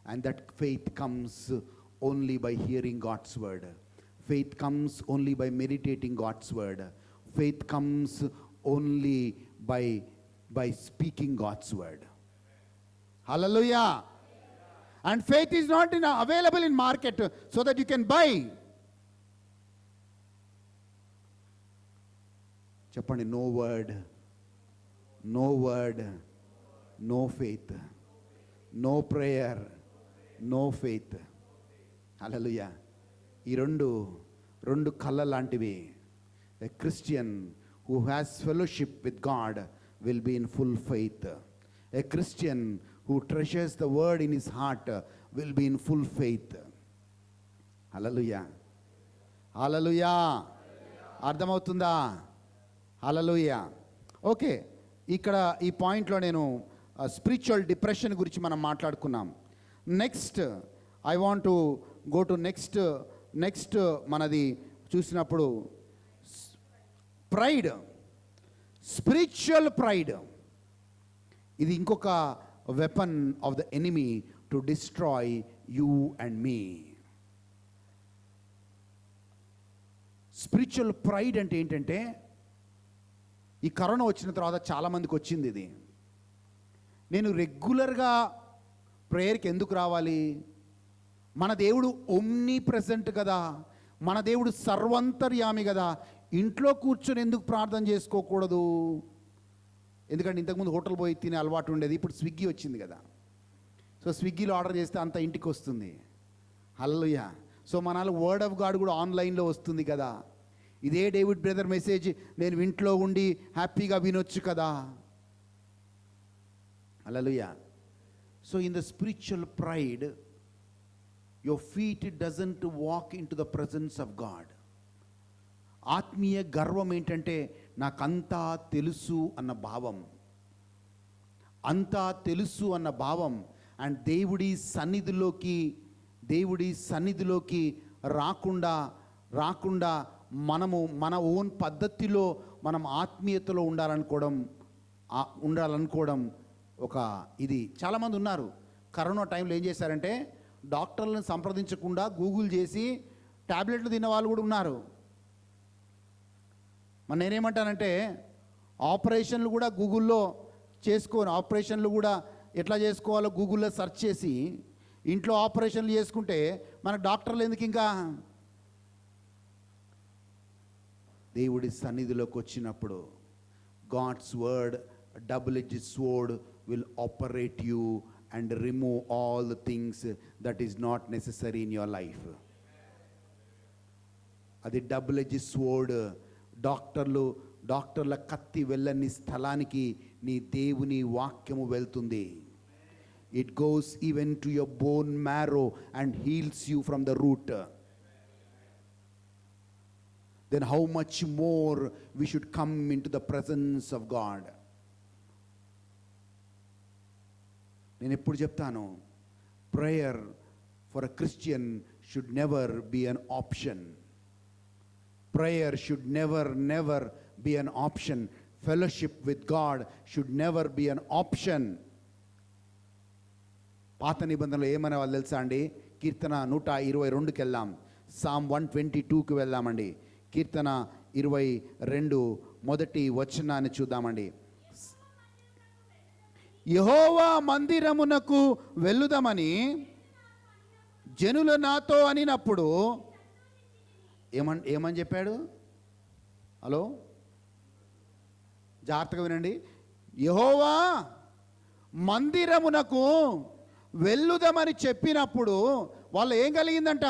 [SPEAKER 2] and that faith comes only by hearing God's word. Faith comes only by meditating God's word. Faith comes only by speaking God's word. Hallelujah. And faith is not available in market so that you can buy. చెప్పండి, no word, no word, no faith, no prayer, no faith. Hallelujah. ఈ రెండు కళ్ళ లాంటివి. A Christian who has fellowship with God will be in full faith. A Christian who treasures the word in his heart will be in full faith. Hallelujah. Hallelujah. అర్థమవుతుందా? హల్లెలూయా. Okay, ఇక్కడ ఈ పాయింట్లో నేను spiritual depression గురించి మనం మాట్లాడుకున్నాం. Next I want to go to next మనది చూసినప్పుడు ప్రైడ్, స్పిరిచువల్ ప్రైడ్. ఇది ఇంకొక weapon of the enemy to destroy you and me. Spiritual pride అంటే ఏంటంటే, ఈ కరోనా వచ్చిన తర్వాత చాలామందికి వచ్చింది ఇది. నేను రెగ్యులర్గా ప్రేయర్కి ఎందుకు రావాలి? మన దేవుడు ఒమ్నీ ప్రెజెంట్ కదా, మన దేవుడు సర్వంతర్యామి కదా, ఇంట్లో కూర్చొని ఎందుకు ప్రార్థన చేసుకోకూడదు? ఎందుకంటే ఇంతకుముందు హోటల్ పోయి తినే అలవాటు ఉండేది, ఇప్పుడు స్విగ్గీ వచ్చింది కదా. సో స్విగ్గీలో ఆర్డర్ చేస్తే అంత ఇంటికి వస్తుంది. హల్లెలూయా. సో మన వర్డ్ ఆఫ్ గాడ్ కూడా ఆన్లైన్లో వస్తుంది కదా. ఇదే డేవిడ్ బ్రదర్ మెసేజ్ నేను ఇంట్లో ఉండి హ్యాపీగా వినొచ్చు కదా. Hallelujah. So in the spiritual pride your feet doesn't walk into the presence of God. ఆత్మీయ గర్వం ఏంటంటే నాకంతా తెలుసు అన్న భావం, అంతా తెలుసు అన్న భావం. అండ్ దేవుడి సన్నిధిలోకి రాకుండా మనము మన ఓన్ పద్ధతిలో మనం ఆత్మీయతలో ఉండాలనుకోవడం ఒక ఇది. చాలామంది ఉన్నారు కరోనా టైంలో ఏం చేశారంటే, డాక్టర్లను సంప్రదించకుండా గూగుల్ చేసి ట్యాబ్లెట్లు తిన్న వాళ్ళు కూడా ఉన్నారు. మరి నేనేమంటానంటే, ఆపరేషన్లు కూడా గూగుల్లో ఆపరేషన్లు కూడా ఎట్లా చేసుకోవాలో గూగుల్లో సెర్చ్ చేసి ఇంట్లో ఆపరేషన్లు చేసుకుంటే మనకు డాక్టర్లు ఎందుకు? ఇంకా దేవుడి సన్నిధిలోకి వచ్చినప్పుడు God's word double-edged sword will operate you and remove all the things that is not necessary in your life. అది double-edged sword. డాక్టర్ల కత్తి వెళ్ళని స్థలానికి నీ దేవుని వాక్యము వెళ్తుంది. It goes even to your bone marrow and heals you from the root. Then how much more we should come into the presence of God. నేను ఎప్పుడు చెప్తాను, prayer for a Christian should never be an option. Prayer should never be an option. Fellowship with God should never be an option. పాత నిబంధనలు ఏమనే వాళ్ళు తెలుసా అండి? కీర్తన 122కి వెళ్దాం, Sam 122కి వెళ్దామండి. కీర్తన 22 మొదటి వచనాన్ని చూద్దామండి. యెహోవా మందిరమునకు వెళ్ళుదామని జనులు నాతో అనినప్పుడు ఏమని చెప్పాడు? హలో, జాగ్రత్తగా వినండి. యెహోవా మందిరమునకు వెళ్ళుదామని చెప్పినప్పుడు వాళ్ళు ఏం కలిగిందంట?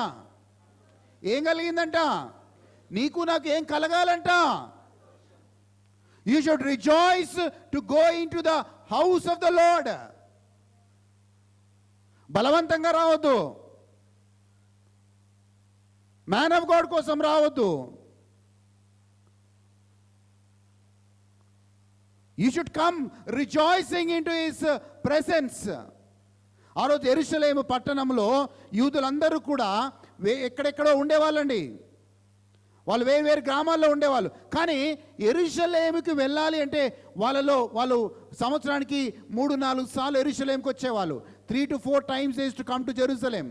[SPEAKER 2] నీకు నాకు ఏం కలగాలంట? You should rejoice to go into the house of the Lord. బలవంతంగా రావద్దు, మ్యాన్ ఆఫ్ గాడ్ కోసం రావద్దు. You should come rejoicing into his presence. ఆ రోజు యెరూషలేము పట్టణంలో యూదులందరూ కూడా ఎక్కడెక్కడో ఉండేవాళ్ళండి. వాళ్ళు వేరు గ్రామాల్లో ఉండేవాళ్ళు. కానీ యెరూషలేముకి వెళ్ళాలి అంటే వాళ్ళు సంవత్సరానికి 3-4 సార్లు యెరూషలేముకి వచ్చేవాళ్ళు. 3 to 4 times they used to come to Jerusalem.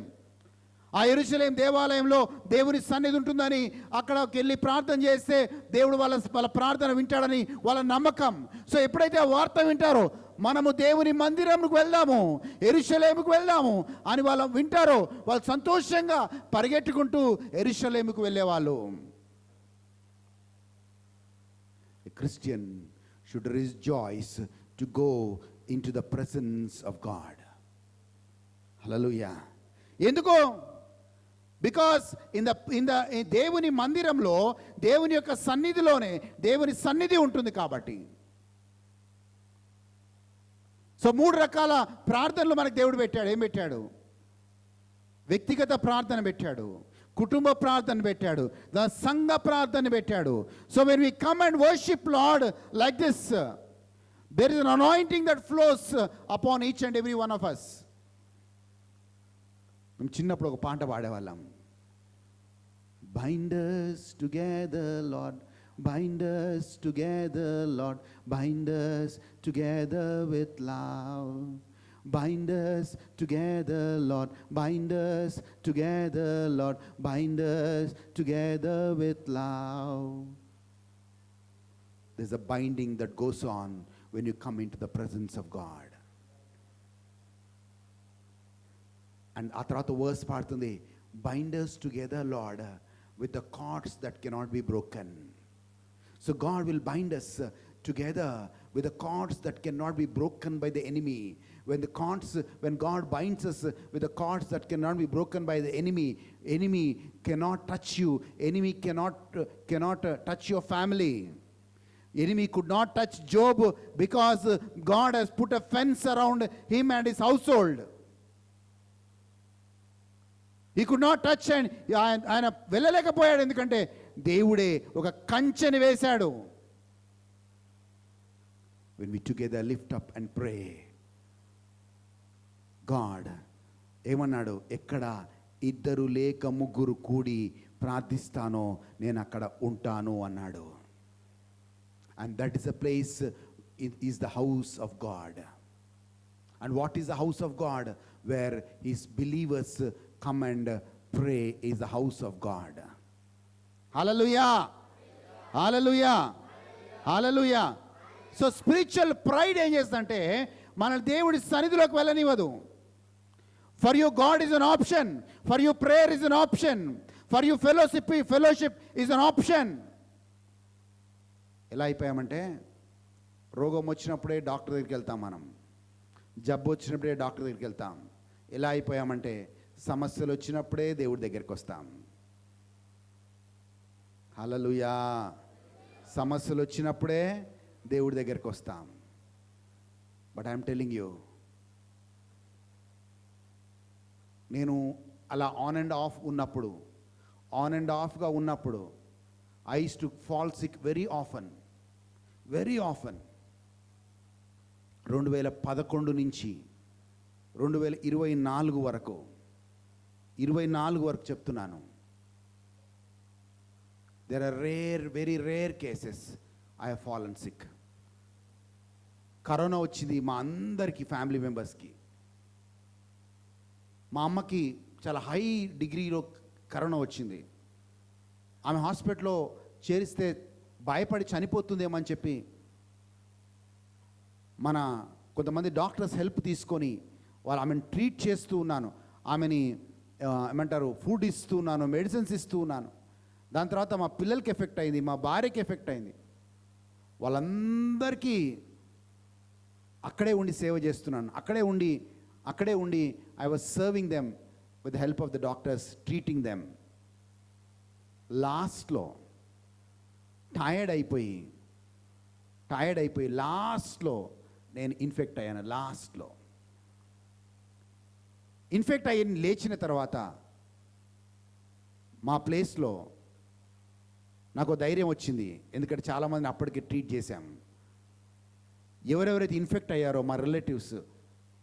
[SPEAKER 2] ఆ యెరూషలేం దేవాలయంలో దేవుని సన్నిధి ఉంటుందని అక్కడికి వెళ్ళి ప్రార్థన చేస్తే దేవుడు వాళ్ళ ప్రార్థన వింటాడని వాళ్ళ నమ్మకం. సో ఎప్పుడైతే ఆ వార్త వింటారో మనము దేవుని మందిరంకు వెళ్దాము, యెరూషలేముకు వెళ్దాము అని వాళ్ళు వింటారో వాళ్ళు సంతోషంగా పరిగెట్టుకుంటూ యెరూషలేముకు వెళ్ళేవాళ్ళు. A Christian should rejoice to go into the presence of God. Hallelujah. ఎందుకో? బికాస్ ఇన్ దేవుని మందిరంలో దేవుని యొక్క సన్నిధిలోనే దేవుని సన్నిధి ఉంటుంది కాబట్టి. సో 3 రకాల ప్రార్థనలు మనకు దేవుడు పెట్టాడు. ఏం పెట్టాడు? వ్యక్తిగత ప్రార్థన పెట్టాడు, కుటుంబ ప్రార్థన పెట్టాడు, సంఘ ప్రార్థన పెట్టాడు. So when we come and worship Lord like this, there is an anointing that flows upon each and every one of us. మేము చిన్నప్పుడు ఒక పాట పాడేవాళ్ళం. Bind us together, Lord. Bind us together, Lord. Bind us together with love. Bind us together, Lord. Bind us together, Lord. Bind us together with love. There's a binding that goes on when you come into the presence of God. And ఆ తర్వాత verse పాడుతుంది, bind us together, Lord, with the cords that cannot be broken. So God will bind us together with the cords that cannot be broken by the enemy. When God binds us with the cords that cannot be broken by the enemy cannot touch you. Enemy cannot touch your family. Enemy could not touch Job because God has put a fence around him and his household. He could not touch, and ఆయన వెళ్ళలేకపోయాడు. ఎందుకంటే దేవుడే ఒక కంచెని వేశాడు. When we together lift up and pray, God ఏమన్నాడు? ఎక్కడ 2 లేక 3 కూడి ప్రార్థిస్తానో నేను అక్కడ ఉంటాను అన్నాడు. And that is a place, it is the house of God. And what is the house of God? Where his believers come and pray is the house of God. Hallelujah. Hallelujah. Hallelujah. So spiritual pride ఏం చేస్తుందంటే మన దేవుడి సన్నిధిలోకి వెళ్ళనివ్వదు. For you God is an option. For you prayer is an option. For you fellowship is an option. ఎలా అయిపోయామంటే రోగం వచ్చినప్పుడే doctor దగ్గరికి వెళ్తాం, మనం జబ్బు వచ్చినప్పుడే డాక్టర్ దగ్గరికి వెళ్తాం. ఎలా అయిపోయామంటే సమస్యలు వచ్చినప్పుడే దేవుడి దగ్గరికి వస్తాం. హల్లెలూయా. సమస్యలు వచ్చినప్పుడే దేవుడి దగ్గరికి వస్తాం. బట్ ఐఎమ్ టెల్లింగ్ యూ, నేను అలా ఆన్ అండ్ ఆఫ్గా ఉన్నప్పుడు I used to fall sick very often. 2011 నుంచి 2024 వరకు చెప్తున్నాను. There are very rare cases I have fallen sick. Corona వచ్చింది మా అందరికీ, ఫ్యామిలీ మెంబర్స్కి. మా అమ్మకి చాలా హై డిగ్రీలో కరోనా వచ్చింది. ఆమె హాస్పిటల్లో చేరిస్తే భయపడి చనిపోతుందేమని చెప్పి మన కొంతమంది డాక్టర్స్ హెల్ప్ తీసుకొని ఆమెను ట్రీట్ చేస్తూ ఉన్నాను. ఆమెని ఏమంటారు, ఫుడ్ ఇస్తూ ఉన్నాను, మెడిసిన్స్ ఇస్తూ ఉన్నాను. దాని తర్వాత మా పిల్లలకి ఎఫెక్ట్ అయింది, మా భార్యకి ఎఫెక్ట్ అయింది. వాళ్ళందరికీ అక్కడే ఉండి సేవ చేస్తున్నాను. అక్కడే ఉండి I was serving them with the help of the doctors, treating them. లాస్ట్లో టైర్డ్ అయిపోయి లాస్ట్లో నేను ఇన్ఫెక్ట్ అయ్యాను. ఇన్ఫెక్ట్ అయ్యి లేచిన తర్వాత మా ప్లేస్లో నాకు ధైర్యం వచ్చింది. ఎందుకంటే చాలామందిని అప్పటికి ట్రీట్ చేశాం. ఎవరెవరైతే ఇన్ఫెక్ట్ అయ్యారో మా రిలేటివ్స్,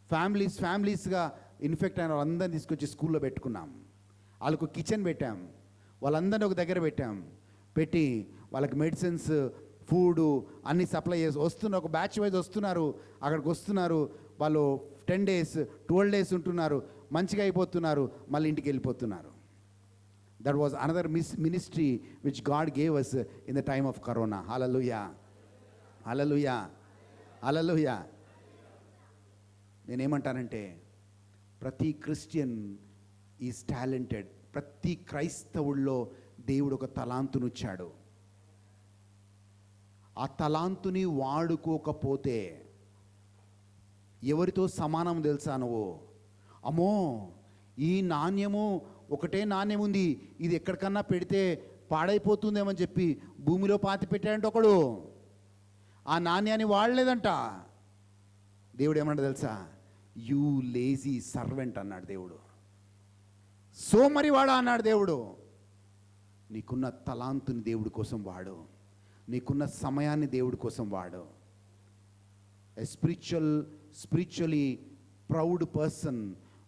[SPEAKER 2] ఫ్యామిలీస్గా ఇన్ఫెక్ట్ అయిన వాళ్ళందరినీ తీసుకొచ్చి స్కూల్లో పెట్టుకున్నాం. వాళ్ళకు కిచెన్ పెట్టాం, వాళ్ళందరినీ ఒక దగ్గర పెట్టి వాళ్ళకి మెడిసిన్స్, ఫుడ్ అన్నీ సప్లై చేసి వస్తున్నారు. ఒక బ్యాచ్ వైజ్ వస్తున్నారు, అక్కడికి వస్తున్నారు. వాళ్ళు 10 days 12 days ఉంటున్నారు, మంచిగా అయిపోతున్నారు, మళ్ళీ ఇంటికి వెళ్ళిపోతున్నారు. That was another ministry which God gave us in the time of corona. Hallelujah, hallelujah, hallelujah. నేనేమంటానంటే ప్రతి క్రిస్టియన్ ఈజ్ టాలెంటెడ్. ప్రతి క్రైస్తవుల్లో దేవుడు ఒక తలాంతునిచ్చాడు. ఆ తలాంతుని వాడుకోకపోతే ఎవరితో సమానం తెలుసా నువ్వు? అమ్మో, ఈ నాణ్యము ఒకటే నాణ్యం ఉంది, ఇది ఎక్కడికన్నా పెడితే పాడైపోతుందేమని చెప్పి భూమిలో పాతి పెట్టాడంట ఒకడు. ఆ నాణ్యాన్ని వాడలేదంట. దేవుడు ఏమన్నాడు తెలుసా? యూ లేజీ సర్వెంట్ అన్నాడు దేవుడు. సోమరివాడా అన్నాడు దేవుడు. నీకున్న తలాంతుని దేవుడి కోసం వాడు, నీకున్న సమయాన్ని దేవుడి కోసం వాడు. ఎ spiritually proud person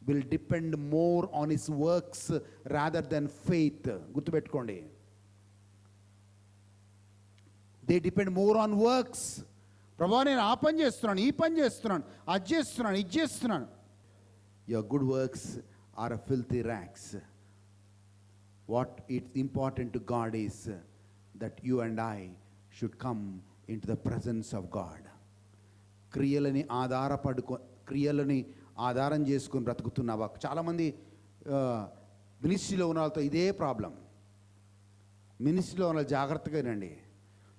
[SPEAKER 2] will depend more on his works rather than faith. గుర్తుపెట్టుకోండి, they depend more on works. ప్రభా నేను ఆ పని చేస్తున్నాను, ఈ పని చేస్తున్నాను, అది చేస్తున్నాను, ఇది చేస్తున్నాను. Your good works are a filthy rags. What it's important to God is that you and I should come into the presence of God. క్రియలని ఆధారం చేసుకొని బ్రతుకుతున్నావా? చాలామంది మినిస్ట్రీలో ఉన్న వాళ్ళతో ఇదే ప్రాబ్లం. మినిస్ట్రీలో ఉన్న జాగ్రత్తగా రండి.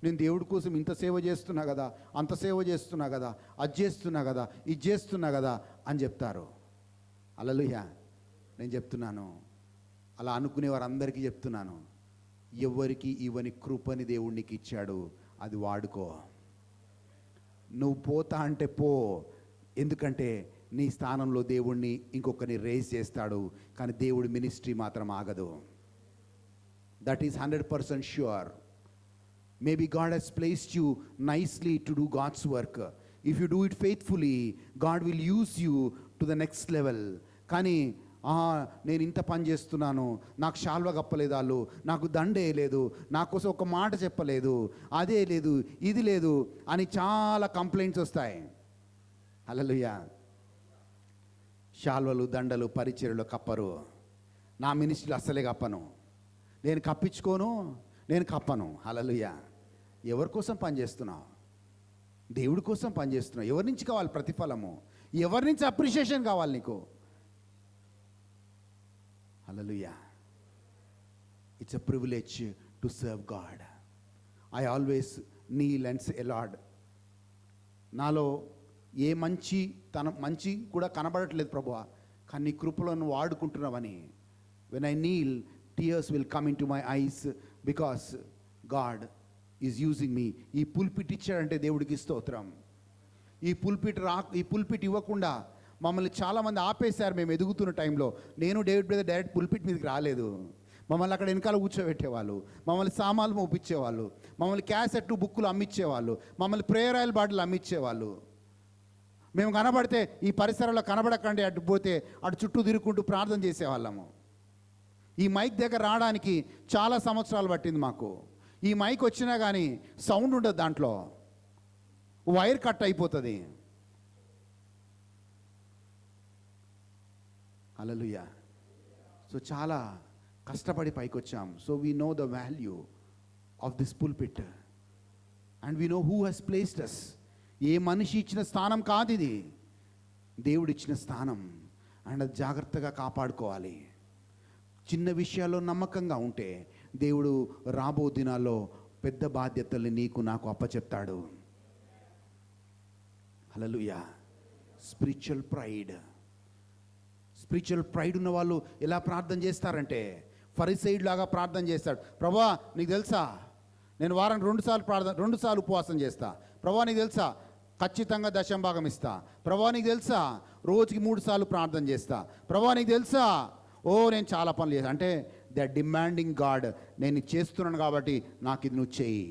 [SPEAKER 2] నేను దేవుడి కోసం ఇంత సేవ చేస్తున్నా కదా, అంత సేవ చేస్తున్నా కదా, అది చేస్తున్నా కదా, ఇది చేస్తున్నా కదా అని చెప్తారు. హల్లెలూయా. నేను చెప్తున్నాను, అలా అనుకునే వారందరికీ చెప్తున్నాను, ఎవరికి ఇవ్వని కృపని దేవుడికి ఇచ్చాడు, అది వాడుకో. నువ్వు పోతా అంటే పో, ఎందుకంటే నీ స్థానంలో దేవుణ్ణి ఇంకొకరిని రేస్ చేస్తాడు. కానీ దేవుడి మినిస్ట్రీ మాత్రం ఆగదు. That is 100% sure. Maybe God has placed you nicely to do God's work. If you do it faithfully, God will use you to the next level. కానీ నేను ఇంత పని చేస్తున్నాను, నాకు శాల్వా కప్పలేదు, వాళ్ళు నాకు దండే లేదు, నా కోసం ఒక మాట చెప్పలేదు, అదే లేదు, ఇది లేదు అని చాలా కంప్లైంట్స్ వస్తాయి. హల్లెలూయా. శాల్వలు, దండలు, పరిచర్యలు కప్పరు. నా మినిస్ట్రీలో అస్సలే కప్పను, నేను కప్పించుకోను, నేను కప్పను. హల్లెలూయా. ఎవరి కోసం పనిచేస్తున్నావు? దేవుడి కోసం పనిచేస్తున్నావు. ఎవరి నుంచి కావాలి ప్రతిఫలము? ఎవరి నుంచి అప్రిషియేషన్ కావాలి నీకు? Hallelujah. It's a privilege to serve God. I always kneel and say Lord, నాలో ఏ మంచి కూడా కనబడట్లేదు ప్రభువా, కానీ నీ కృపలను వాడుకుంటున్నావని. When I kneel, tears will come into my eyes because God is using me. ఈ పుల్పిట్ ఇచ్చాడంటే దేవుడికి స్తోత్రం. ఈ పుల్పిట్ ఇవ్వకుండా మమ్మల్ని చాలామంది ఆపేశారు. మేము ఎదుగుతున్న టైంలో నేను డేవిడ్ బ్రదర్ డైరెక్ట్ పుల్పిట్ మీదకి రాలేదు. మమ్మల్ని అక్కడ వెనకాల కూర్చోబెట్టేవాళ్ళు, మమ్మల్ని సామాన్లు మోపించేవాళ్ళు, మమ్మల్ని క్యాసెట్లు, బుక్కులు అమ్మిచ్చేవాళ్ళు, మమ్మల్ని ప్రేయర్ ఆయిల్ బాటిల్ అమ్మిచ్చేవాళ్ళు. మేము కనబడితే ఈ పరిసరాల్లో కనబడకండి అటు పోతే అటు చుట్టూ తిరుగుకుంటూ ప్రార్థన చేసేవాళ్ళము. ఈ మైక్ దగ్గర రావడానికి చాలా సంవత్సరాలు పట్టింది మాకు. ఈ మైక్ వచ్చినా కానీ సౌండ్ ఉండదు, దాంట్లో వైర్ కట్ అయిపోతుంది. హల్లెలూయా. సో చాలా కష్టపడి పైకి వచ్చాం. So we know the value of this pulpit and we know who he's placed us. ఏ మనిషి ఇచ్చిన స్థానం కాదు ఇది, దేవుడిచ్చిన స్థానం. అండ్ అది జాగ్రత్తగా కాపాడుకోవాలి. చిన్న విషయాల్లో నమ్మకంగా ఉంటే దేవుడు రాబో దినాల్లో పెద్ద బాధ్యతల్ని నీకు నాకు అప్పచెప్తాడు. హల్లెలూయా. స్పిరిచువల్ ప్రైడ్ ఉన్న వాళ్ళు ఎలా ప్రార్థన చేస్తారంటే ఫరిసైడ్ లాగా ప్రార్థన చేస్తాడు. ప్రభువా నీకు తెలుసా, నేను వారానికి 2 సార్లు ఉపవాసం చేస్తా. ప్రభువా నీకు తెలుసా, ఖచ్చితంగా దశంభాగం ఇస్తా. ప్రభువా నీకు తెలుసా, రోజుకి 3 సార్లు ప్రార్థన చేస్తా. ప్రభువా నీకు తెలుసా, నేను చాలా పనులు చేస్తాను. అంటే దే ఆర్ డిమాండింగ్ గాడ్, నేను ఇది చేస్తున్నాను కాబట్టి నాకు ఇది నువ్వు చెయ్యి.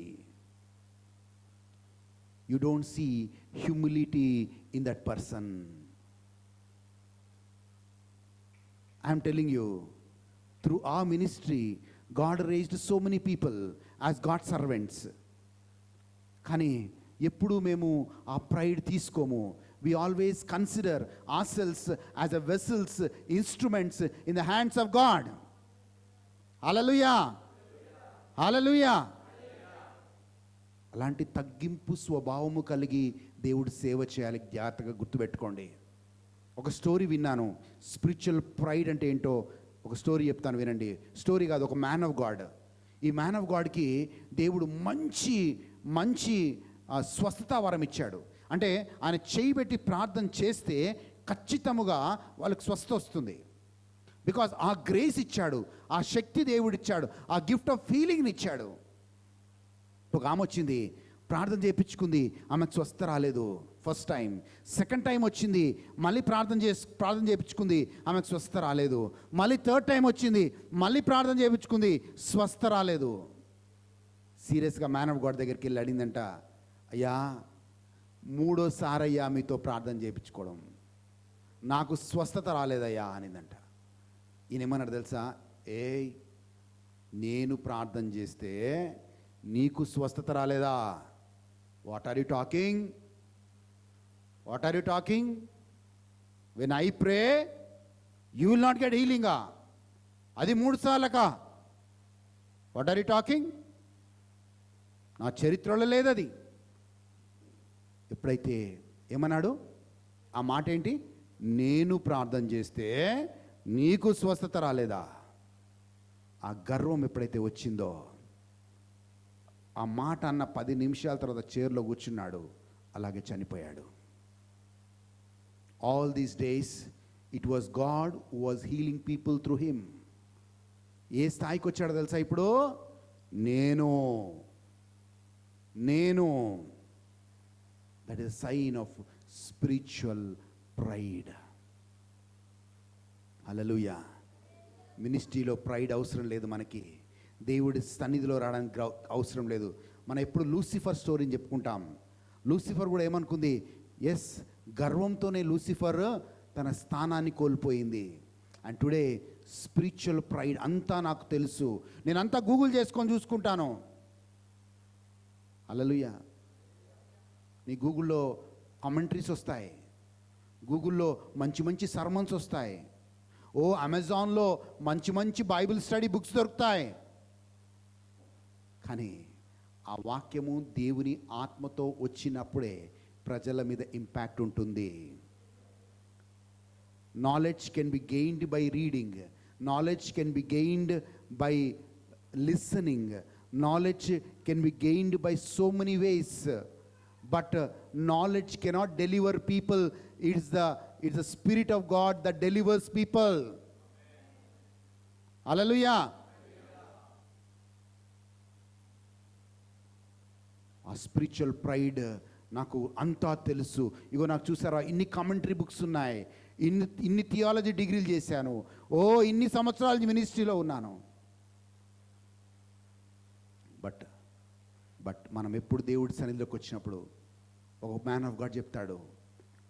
[SPEAKER 2] You don't see humility in that person. I'm telling you, through our ministry, God raised so many people as God's servants. కానీ ఎప్పుడు మేము ఆ ప్రైడ్ తీసుకోము. We always consider ourselves as a vessels, instruments in the hands of God. Hallelujah. Hallelujah. అలాంటి తగ్గింపు స్వభావము కలిగి దేవుడు సేవ చేయాలి. జాగ్రత్తగా గుర్తుపెట్టుకోండి. ఒక స్టోరీ విన్నాను. స్పిరిచువల్ ప్రైడ్ అంటే ఏంటో ఒక స్టోరీ చెప్తాను, వినండి. స్టోరీ కాదు, ఒక మ్యాన్ ఆఫ్ గాడ్. ఈ మ్యాన్ ఆఫ్ గాడ్కి దేవుడు మంచి మంచి స్వస్థత వరం ఇచ్చాడు. అంటే ఆయన చేయి పెట్టి ప్రార్థన చేస్తే ఖచ్చితముగా వాళ్ళకి స్వస్థత వస్తుంది. బికాజ్ ఆ గ్రేస్ ఇచ్చాడు, ఆ శక్తి దేవుడు ఇచ్చాడు, ఆ గిఫ్ట్ ఆఫ్ ఫీలింగ్ని ఇచ్చాడు. ఒక ఆమె వచ్చింది, ప్రార్థన చేయించుకుంది, ఆమెకు స్వస్థత రాలేదు ఫస్ట్ టైం. సెకండ్ టైం వచ్చింది, మళ్ళీ ప్రార్థన చేయించుకుంది, ఆమెకు స్వస్థత రాలేదు. మళ్ళీ థర్డ్ టైం వచ్చింది, మళ్ళీ ప్రార్థన చేయించుకుంది, స్వస్థత రాలేదు. సీరియస్గా మ్యాన్ ఆఫ్ గాడ్ దగ్గరికి వెళ్ళి అడిగిందంట, అయ్యా మూడోసారి అయ్యా మీతో ప్రార్థన చేయించుకోవడం, నాకు స్వస్థత రాలేదయ్యా అనిందంట. ఈయన ఏమన్నాడు తెలుసా? నేను ప్రార్థన చేస్తే నీకు స్వస్థత రాలేదా? What are you talking? What are you talking? When I pray you will not get హీలింగా? అది 3 సార్లకా? వాట్ ఆర్ యూ టాకింగ్? నా చరిత్రలో లేదది. ఎప్పుడైతే ఏమన్నాడు ఆ మాట ఏంటి? నేను ప్రార్థన చేస్తే నీకు స్వస్థత రాలేదా? ఆ గర్వం ఎప్పుడైతే వచ్చిందో, ఆ మాట అన్న 10 నిమిషాల తర్వాత చైర్లో కూర్చున్నాడు, అలాగే చనిపోయాడు. All these days it was God who was healing people through him. ఏ స్థాయికి వచ్చాడో తెలుసా ఇప్పుడు? నేను that is sign of spiritual pride. Hallelujah. మినిస్ట్రీలో ప్రైడ్ అవసరం లేదు మనకి. దేవుడి సన్నిధిలో రావడానికి అవసరం లేదు. మనం ఎప్పుడు లూసిఫర్ స్టోరీని చెప్పుకుంటాం. లూసిఫర్ కూడా ఏమనుకుంది? ఎస్, గర్వంతోనే లూసిఫర్ తన స్థానాన్ని కోల్పోయింది. అండ్ టుడే స్పిరిచువల్ ప్రైడ్, అంతా నాకు తెలుసు, నేనంతా గూగుల్ చేసుకొని చూసుకుంటాను. హల్లెలూయా. నీ గూగుల్లో కామెంటరీస్ వస్తాయి, గూగుల్లో మంచి మంచి సర్మన్స్ వస్తాయి, అమెజాన్లో మంచి మంచి బైబిల్ స్టడీ బుక్స్ దొరుకుతాయి. కానీ ఆ వాక్యము దేవుని ఆత్మతో వచ్చినప్పుడే ప్రజల మీద ఇంపాక్ట్ ఉంటుంది. Knowledge can be gained by reading, knowledge can be gained by listening, knowledge can be gained by so many ways. But knowledge cannot deliver people. It's the Spirit of God that delivers people. Hallelujah. ఆ spiritual pride, నాకు అంతా తెలుసు, ఇగో నాకు చూసారా ఇన్ని commentary books ఉన్నాయి, ఇన్ని theology డిగ్రీలు చేశాను, ఇన్ని సంవత్సరాల మినిస్ట్రీలో ఉన్నాను. బట్ మనం ఎప్పుడు దేవుడి సన్నిధిలోకి వచ్చినప్పుడు ఒక మ్యాన్ ఆఫ్ గాడ్ చెప్తాడు,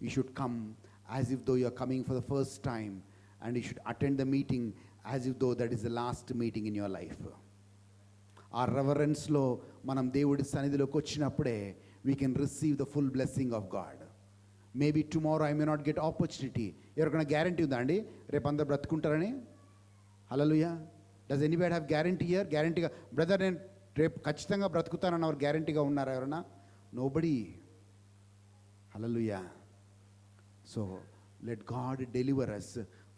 [SPEAKER 2] you should come as if though you are coming for the first time, and you should attend the meeting as if though that is the last meeting in your life. ఆ రెవరెన్స్లో మనం దేవుడి సన్నిధిలోకి వచ్చినప్పుడే we can receive the full blessing of God. Maybe tomorrow I may not get opportunity. ఎవరికైనా guarantee ఉందా అండి రేపు అందరు బ్రతుకుంటారని? Hallelujah. Does anybody have guarantee here? గ్యారంటీగా బ్రదర్ నేను రేపు ఖచ్చితంగా బ్రతుకుతానన్న వారు గ్యారంటీగా ఉన్నారా ఎవరన్నా? Nobody. Hallelujah. So let God deliver us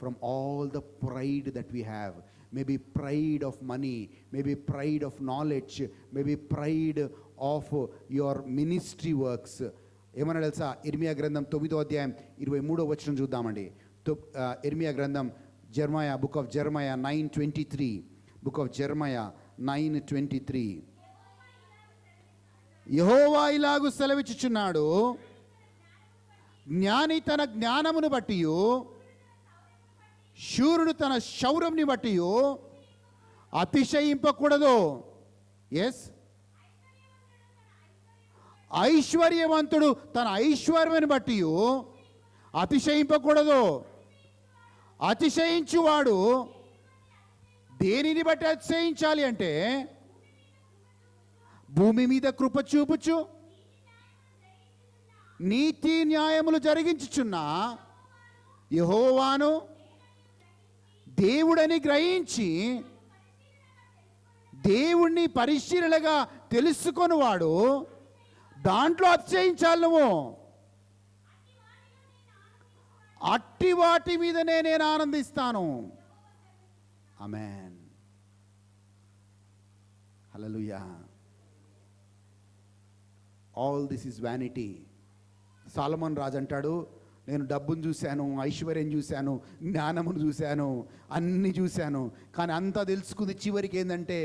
[SPEAKER 2] from all the pride that we have. Maybe pride of money, maybe pride of knowledge, maybe pride of your ministry works. ఏమన్నా తెలుసా? ఇర్మియా గ్రంథం 9వ అధ్యాయం 23వ వచనం చూద్దామండి. ఇర్మియా గ్రంథం, జెర్మయా, బుక్ ఆఫ్ జెర్మయా 9:23, బుక్ ఆఫ్ జెర్మయా 9:23. యెహోవా ఇలాగు సెలవిచ్చుచున్నాడు, జ్ఞాని తన జ్ఞానమును బట్టి, శూరుడు తన శౌర్యంని బట్టి అతిశయింపకూడదు. ఎస్, ఐశ్వర్యవంతుడు తన ఐశ్వర్యాన్ని బట్టి అతిశయింపకూడదు. అతిశయించువాడు దేనిని బట్టి అతిశయించాలి అంటే, భూమి మీద కృప చూపుచు నీతి న్యాయములు జరిగించుచున్న యెహోవాను దేవుడని గ్రహించి దేవుణ్ణి పరిశీలనగా తెలుసుకొనివాడు దాంట్లో అతిశయించాలి. నువ్వు అట్టి వాటి మీదనే నేను ఆనందిస్తాను. Amen. Hallelujah. All this is vanity. Solomon రాజు అంటాడు, నేను డబ్బును చూశాను, ఐశ్వర్యం చూశాను, జ్ఞానమును చూశాను, అన్నీ చూశాను, కానీ అంతా తెలుసుకుంది చివరికి ఏంటంటే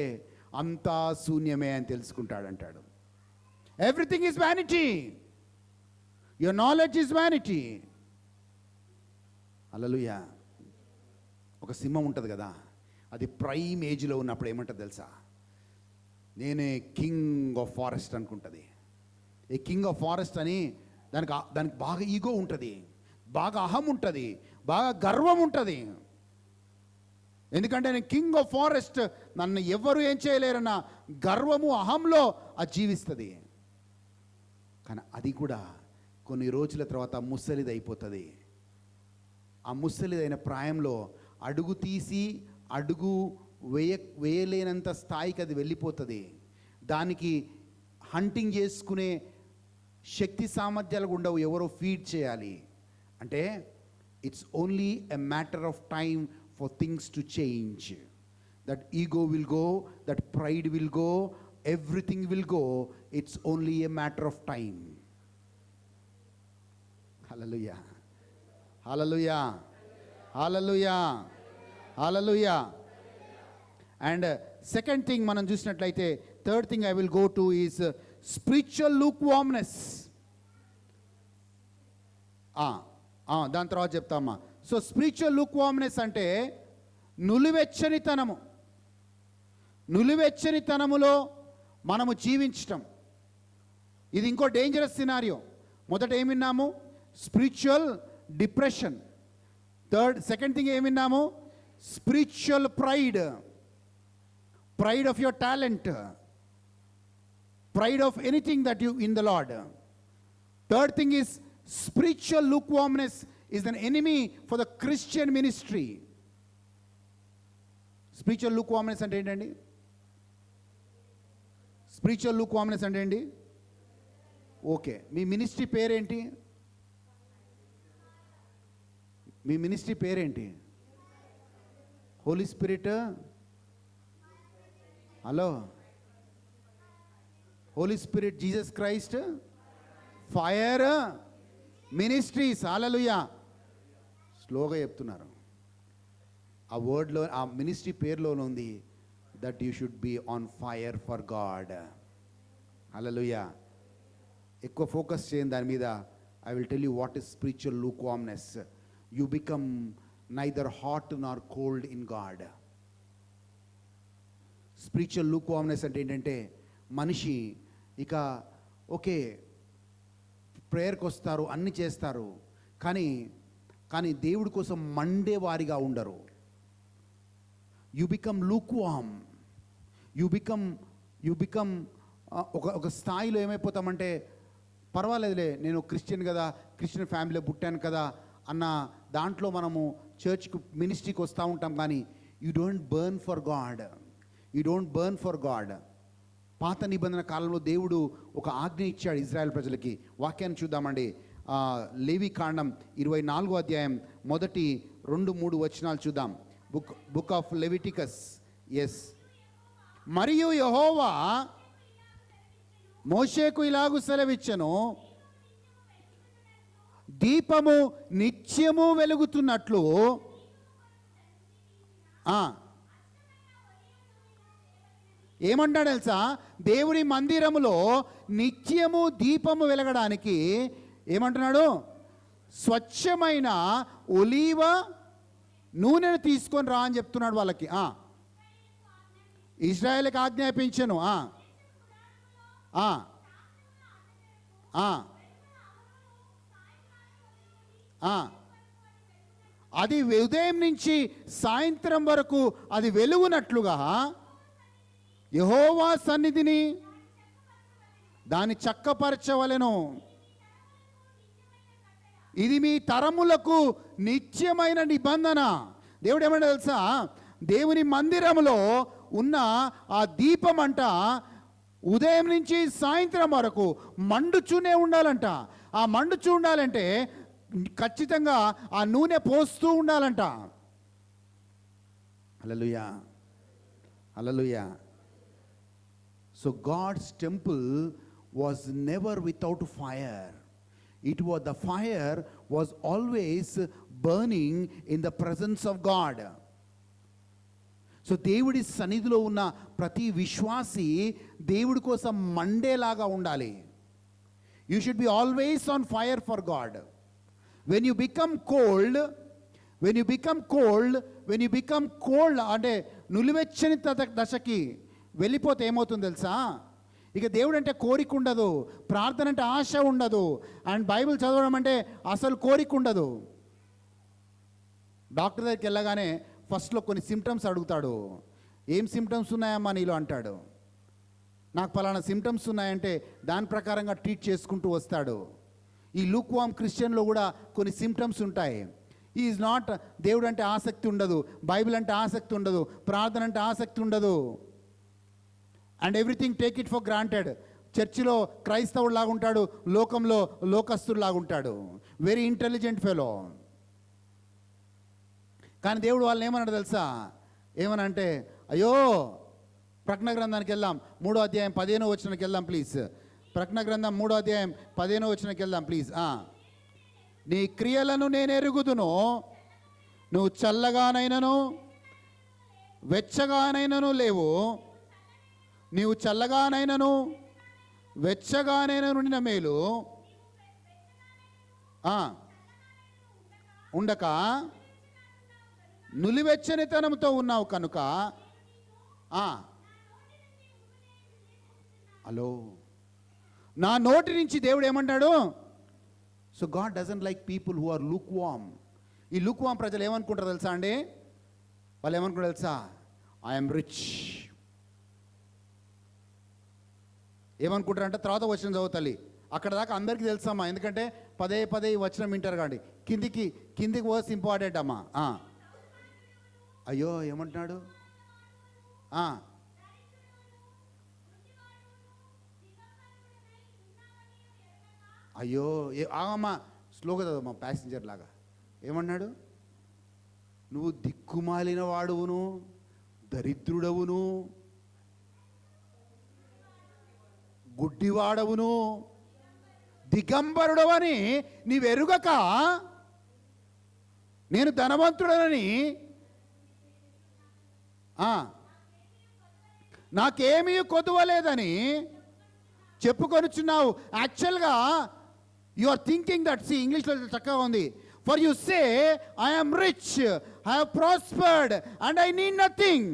[SPEAKER 2] అంతా శూన్యమే అని తెలుసుకుంటాడంటాడు. Everything is vanity. Your knowledge is vanity. Hallelujah. ఒక సింహం ఉంటుంది కదా, అది ప్రైమ్ ఏజ్లో ఉన్నప్పుడు ఏమంటుంది తెలుసా? నేనే కింగ్ ఆఫ్ ఫారెస్ట్ అనుకుంటుంది. ఈ కింగ్ ఆఫ్ ఫారెస్ట్ అని దానికి బాగా ఈగో ఉంటుంది, బాగా అహం ఉంటుంది, బాగా గర్వం ఉంటుంది. ఎందుకంటే నేను కింగ్ ఆఫ్ ఫారెస్ట్, నన్ను ఎవరు ఏం చేయలేరన్న గర్వము అహంలో అది జీవిస్తుంది. కానీ అది కూడా కొన్ని రోజుల తర్వాత ముసలిది అయిపోతుంది. ఆ ముసలిదైన ప్రాయంలో అడుగు తీసి అడుగు వేయలేనంత స్థాయికి అది వెళ్ళిపోతుంది. దానికి హంటింగ్ చేసుకునే శక్తి సామర్థ్యాలు ఉండవు, ఎవరో ఫీడ్ చేయాలి. అంటే it's only a matter of time for things to change. That ego will go, that pride will go, everything will go. It's only a matter of time. Hallelujah, hallelujah, hallelujah, hallelujah. And second thing మనం చూసినట్లయితే, third thing I will go to is spiritual lukewarmness. దాని తర్వాత చెప్తామా. So spiritual lukewarmness అంటే నులివెచ్చనితనము. నులివెచ్చనితనములో మనము జీవించటం. ఇది ఇంకో డేంజరస్ సినారియో. మొదట ఏం విన్నాము? Spiritual depression. సెకండ్ థింగ్ ఏం విన్నాము? Spiritual pride. Pride of your talent, pride of anything that you in the Lord. Third thing is spiritual lukewarmness is an enemy for the Christian ministry. Spiritual lukewarmness అంటే ఏంటండి? Spiritual lukewarmness అంటే ఏంటి? Okay, మీ ministry పేరేంటి? మీ ministry పేరేంటి? Holy Spirit. Hello, Holy Spirit Jesus Christ Fire Ministries. Hallelujah. స్లోగా చెప్తున్నారు. ఆ వర్డ్లో, ఆ మినిస్ట్రీ పేరులో ఉంది that you should be on fire for God. Hallelujah. ఎక్కువ ఫోకస్ చేయండి దాని మీద. I will tell you what is spiritual lukewarmness. You become neither hot nor cold in God. Spiritual lukewarmness అంటే ఏంటంటే, మనిషి ఇక ఓకే ప్రేయర్కి వస్తారు, అన్నీ చేస్తారు, కానీ దేవుడి కోసం మండేవారిగా ఉండరు. You become lukewarm. You become ఒక స్థాయిలో ఏమైపోతామంటే, పర్వాలేదులే నేను క్రిస్టియన్ కదా, క్రిస్టియన్ ఫ్యామిలీలో పుట్టాను కదా అన్న దాంట్లో మనము చర్చ్కి మినిస్ట్రీకి వస్తూ ఉంటాం. కానీ you don't burn for God. You don't burn for God. పాత నిబంధన కాలంలో దేవుడు ఒక ఆజ్ఞ ఇచ్చాడు ఇజ్రాయెల్ ప్రజలకి. వాక్యాన్ని చూద్దామండి. లేవి కాండం 24వ అధ్యాయం మొదటి 2-3 వచనాలు చూద్దాం. Book of Leviticus. ఎస్. మరియు యెహోవా మోషేకు ఇలాగు సెలవిచ్చెను, దీపము నిత్యము వెలుగుతున్నట్లు ఏమంటాడు తెలుసా? దేవుని మందిరములో నిత్యము దీపము వెలగడానికి ఏమంటున్నాడు? స్వచ్ఛమైన ఒలీవ నూనెను తీసుకొని రా అని చెప్తున్నాడు వాళ్ళకి. ఇజ్రాయేలుకి ఆజ్ఞాపించను. ఆ, ఆ. అది ఉదయం నుంచి సాయంత్రం వరకు అది వెలుగునట్లుగా యెహోవా సన్నిధిని దాన్ని చక్కపరచవలెను. ఇది మీ తరములకు నిత్యమైన నిబంధన. దేవుడు ఏమన్నా తెలుసా, దేవుని మందిరంలో ఉన్న ఆ దీపం అంట ఉదయం నుంచి సాయంత్రం వరకు మండుచూనే ఉండాలంట. ఆ మండుచూ ఉండాలంటే ఖచ్చితంగా ఆ నూనె పోస్తూ ఉండాలంట. Hallelujah, hallelujah. So God's temple was never without fire. It was, the fire was always burning in the presence of God. So దేవుడి సన్నిధిలో ఉన్న ప్రతి విశ్వాసి దేవుడి కోసం మండేలాగా ఉండాలి. You should be always on fire for God. When you become cold, అంటే నులివెచ్చని దశకి వెళ్ళిపోతే ఏమవుతుంది తెలుసా, ఇక దేవుడు అంటే కోరిక ఉండదు, ప్రార్థన అంటే ఆశ ఉండదు, అండ్ బైబిల్ చదవడం అంటే అసలు కోరిక ఉండదు. డాక్టర్ దగ్గరికి వెళ్ళగానే ఫస్ట్లో కొన్ని సిమ్టమ్స్ అడుగుతాడు. ఏం సిమ్టమ్స్ ఉన్నాయమ్మా నీలో అంటాడు. నాకు పలానా సిమ్టమ్స్ ఉన్నాయంటే దాని ప్రకారంగా ట్రీట్ చేసుకుంటూ వస్తాడు. ఈ లూక్వామ్ క్రిస్టియన్లో కూడా కొన్ని సిమ్టమ్స్ ఉంటాయి. ఈజ్ నాట్, దేవుడు అంటే ఆసక్తి ఉండదు, బైబిల్ అంటే ఆసక్తి ఉండదు, ప్రార్థన అంటే ఆసక్తి ఉండదు, and everything take it for granted. చర్చిలో క్రైస్తవుడు లాగా ఉంటాడు, లోకంలో లోకస్తుడు లాగా ఉంటాడు. Very intelligent fellow. కానీ దేవుడు వాళ్ళని ఏమన్నాడు తెలుసా, ఏమనంటే, అయ్యో ప్రకటన గ్రంథానికి వెళ్దాం, 3వ అధ్యాయం 15వ వచనానికి వెళ్దాం ప్లీజ్. ప్రకటన గ్రంథం 3వ అధ్యాయం 15వ వచనానికి వెళ్దాం ప్లీజ్. నీ క్రియలను నేను ఎరుగుదును, నువ్వు చల్లగానైనను వెచ్చగానైనను లేవు, నీవు చల్లగానైనను వెచ్చగానైనను నిన్న మేలు ఉండక నులివెచ్చనితనంతో ఉన్నావు కనుక. హలో, నా నోటి నుంచి దేవుడు ఏమంటాడు. So God doesn't like people who are lukewarm. ఈ లూక్ వామ్ ప్రజలు ఏమనుకుంటారు తెలుసా అండి, వాళ్ళు ఏమనుకుంటారు తెలుసా, ఐఎమ్ రిచ్. ఏమనుకుంటారంటే తర్వాత వచనం చదువుతాలి, అక్కడ దాకా అందరికీ తెలుసమ్మా, ఎందుకంటే పదే పదే ఈ వచనం వింటారు కానీ కిందికి వర్స్ ఇంపార్టెంట్ అమ్మా. అయ్యో ఏమంటున్నాడు, అయ్యో ఆగమ్మా, స్లోగా చదవమ్మా ప్యాసింజర్ లాగా. ఏమన్నాడు, నువ్వు దిక్కుమాలిన వాడువును, దరిద్రుడవును, గుడ్డివాడవును, దిగంబరుడవని నీవెరుగక నేను ధనవంతుడనని నాకేమీ కొదువలేదని చెప్పుకొనుచున్నావు. యాక్చువల్గా you are thinking that, see ఇంగ్లీష్లో చక్కగా ఉంది, for you say I'm rich, I have prospered and I need nothing,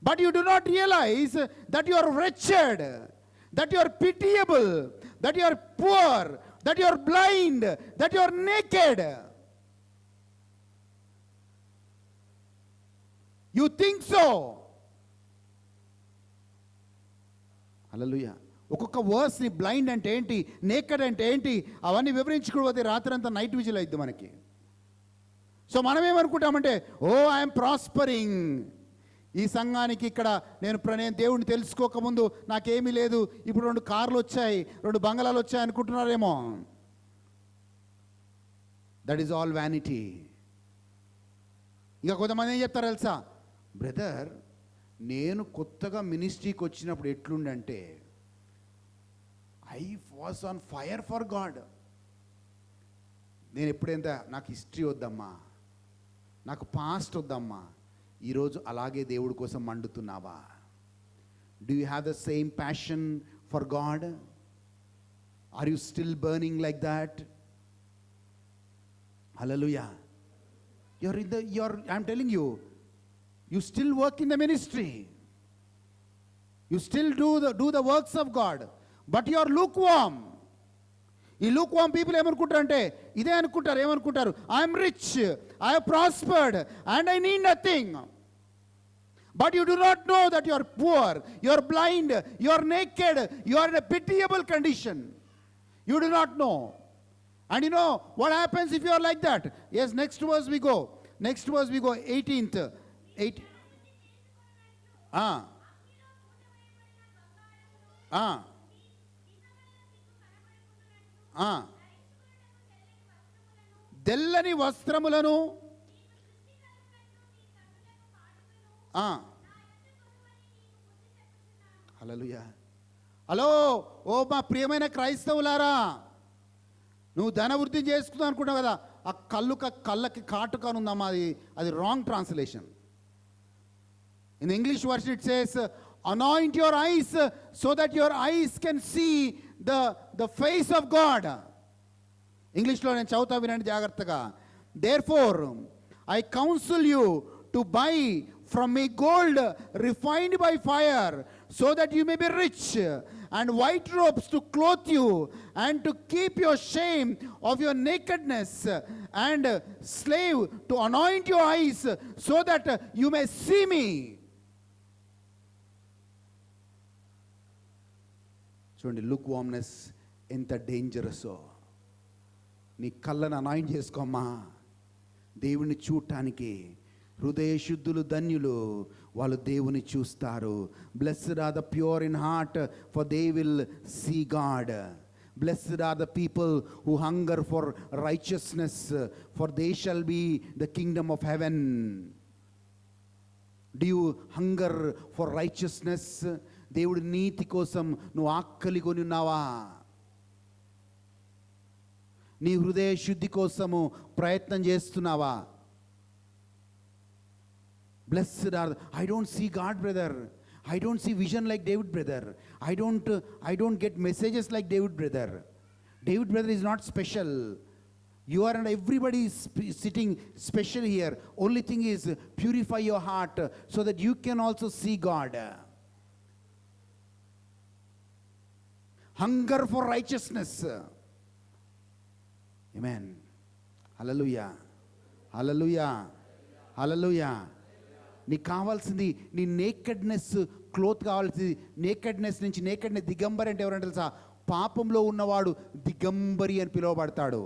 [SPEAKER 2] but you do not realise that you are wretched, that you are pitiable, that you are poor, that you are blind, that you are naked. You think so. హల్లెలూయా. ఒక్కొక్క వర్స్ని blind అంటే ఏంటి, naked అంటే ఏంటి, అవన్నీ వివరించుకోకపోతే రాత్రంతా night whistle అవుతుంది మనకి. So మనం ఏమనుకుంటామంటే, ఓ ఐఎమ్ ప్రాస్పరింగ్, ఈ సంఘానికి ఇక్కడ నేను దేవుడిని తెలుసుకోకముందు నాకేమీ లేదు, ఇప్పుడు 2 కార్లు వచ్చాయి, 2 బంగళాలు వచ్చాయి అనుకుంటున్నారేమో. That is all vanity. ఇక కొంతమంది ఏం చెప్తారు తెలుసా, బ్రదర్ నేను కొత్తగా మినిస్ట్రీకి వచ్చినప్పుడు ఎట్లుండంటే I was on fire for God. నేను ఎప్పుడైతే నాకు హిస్టరీ వద్దమ్మా, నాకు పాస్ట్ వద్దమ్మా, ఈరోజు అలాగే దేవుడి కోసం మండుతున్నావా? Do you have the same passion for God? Are you still burning like that? Hallelujah. I'm telling you, you still work in the ministry, you still do the works of God, but you are lukewarm. ఈ Luke వామ్ people ఏమనుకుంటారు అంటే ఇదే అనుకుంటారు. ఏమనుకుంటారు? I'm rich, I have prospered and I need nothing. But you do not know that you are poor, you are blind, you are naked, you are in a pitiable condition. You do not know. And you know what happens if you are like that? Yes, next verse we go. Next verse we go, 18th. 8. తెల్లని వస్త్రములను హల్లెలూయా. Hello ఓ మా ప్రియమైన క్రైస్తవులారా, నువ్వు ధనవృద్ధి చేసుకుందాం అనుకుంటావు కదా, ఆ కళ్ళకి కాటుకాను ఉందమ్మా, అది wrong translation. In English version it says anoint your eyes so that your eyes can see the face of God. ఇంగ్లీష్లో నేను చదువుతా, వినండి జాగ్రత్తగా. Therefore I counsel you to buy from me gold refined by fire, so that you may be rich, and white robes to clothe you, and to keep your shame of your nakedness, and slave to anoint your eyes, so that you may see me. చూడండి, look warmness ఎంత డేంజరసో. నీ కళ్ళను anoint చేసుకోమ్మా దేవుణ్ణి చూడటానికి. హృదయ శుద్ధులు ధన్యులు, వాళ్ళు దేవుని చూస్తారు. Blessed are the pure in heart, for they will see God. Blessed are the people who hunger for righteousness, for they shall be the kingdom of heaven. Do you hunger for righteousness? దేవుడి నీతి కోసం నువ్వు ఆకలి కొని ఉన్నావా? నీ హృదయ శుద్ధి కోసము ప్రయత్నం చేస్తున్నావా? Blessed are, I don't see God, brother. I don't see vision like David, brother. I don't get messages like David, brother. David, brother, is not special. You are, and everybody is sitting special here. Only thing is, purify your heart so that you can also see God. Hunger for righteousness. Amen. Hallelujah. Hallelujah. Hallelujah. నీకు కావాల్సింది నీ nakedness cloth కావాల్సింది. Nakedness నుంచి nakedness, దిగంబరి అంటే ఎవరంటే తెలుసా? పాపంలో ఉన్నవాడు దిగంబరి అని పిలువబడతాడు.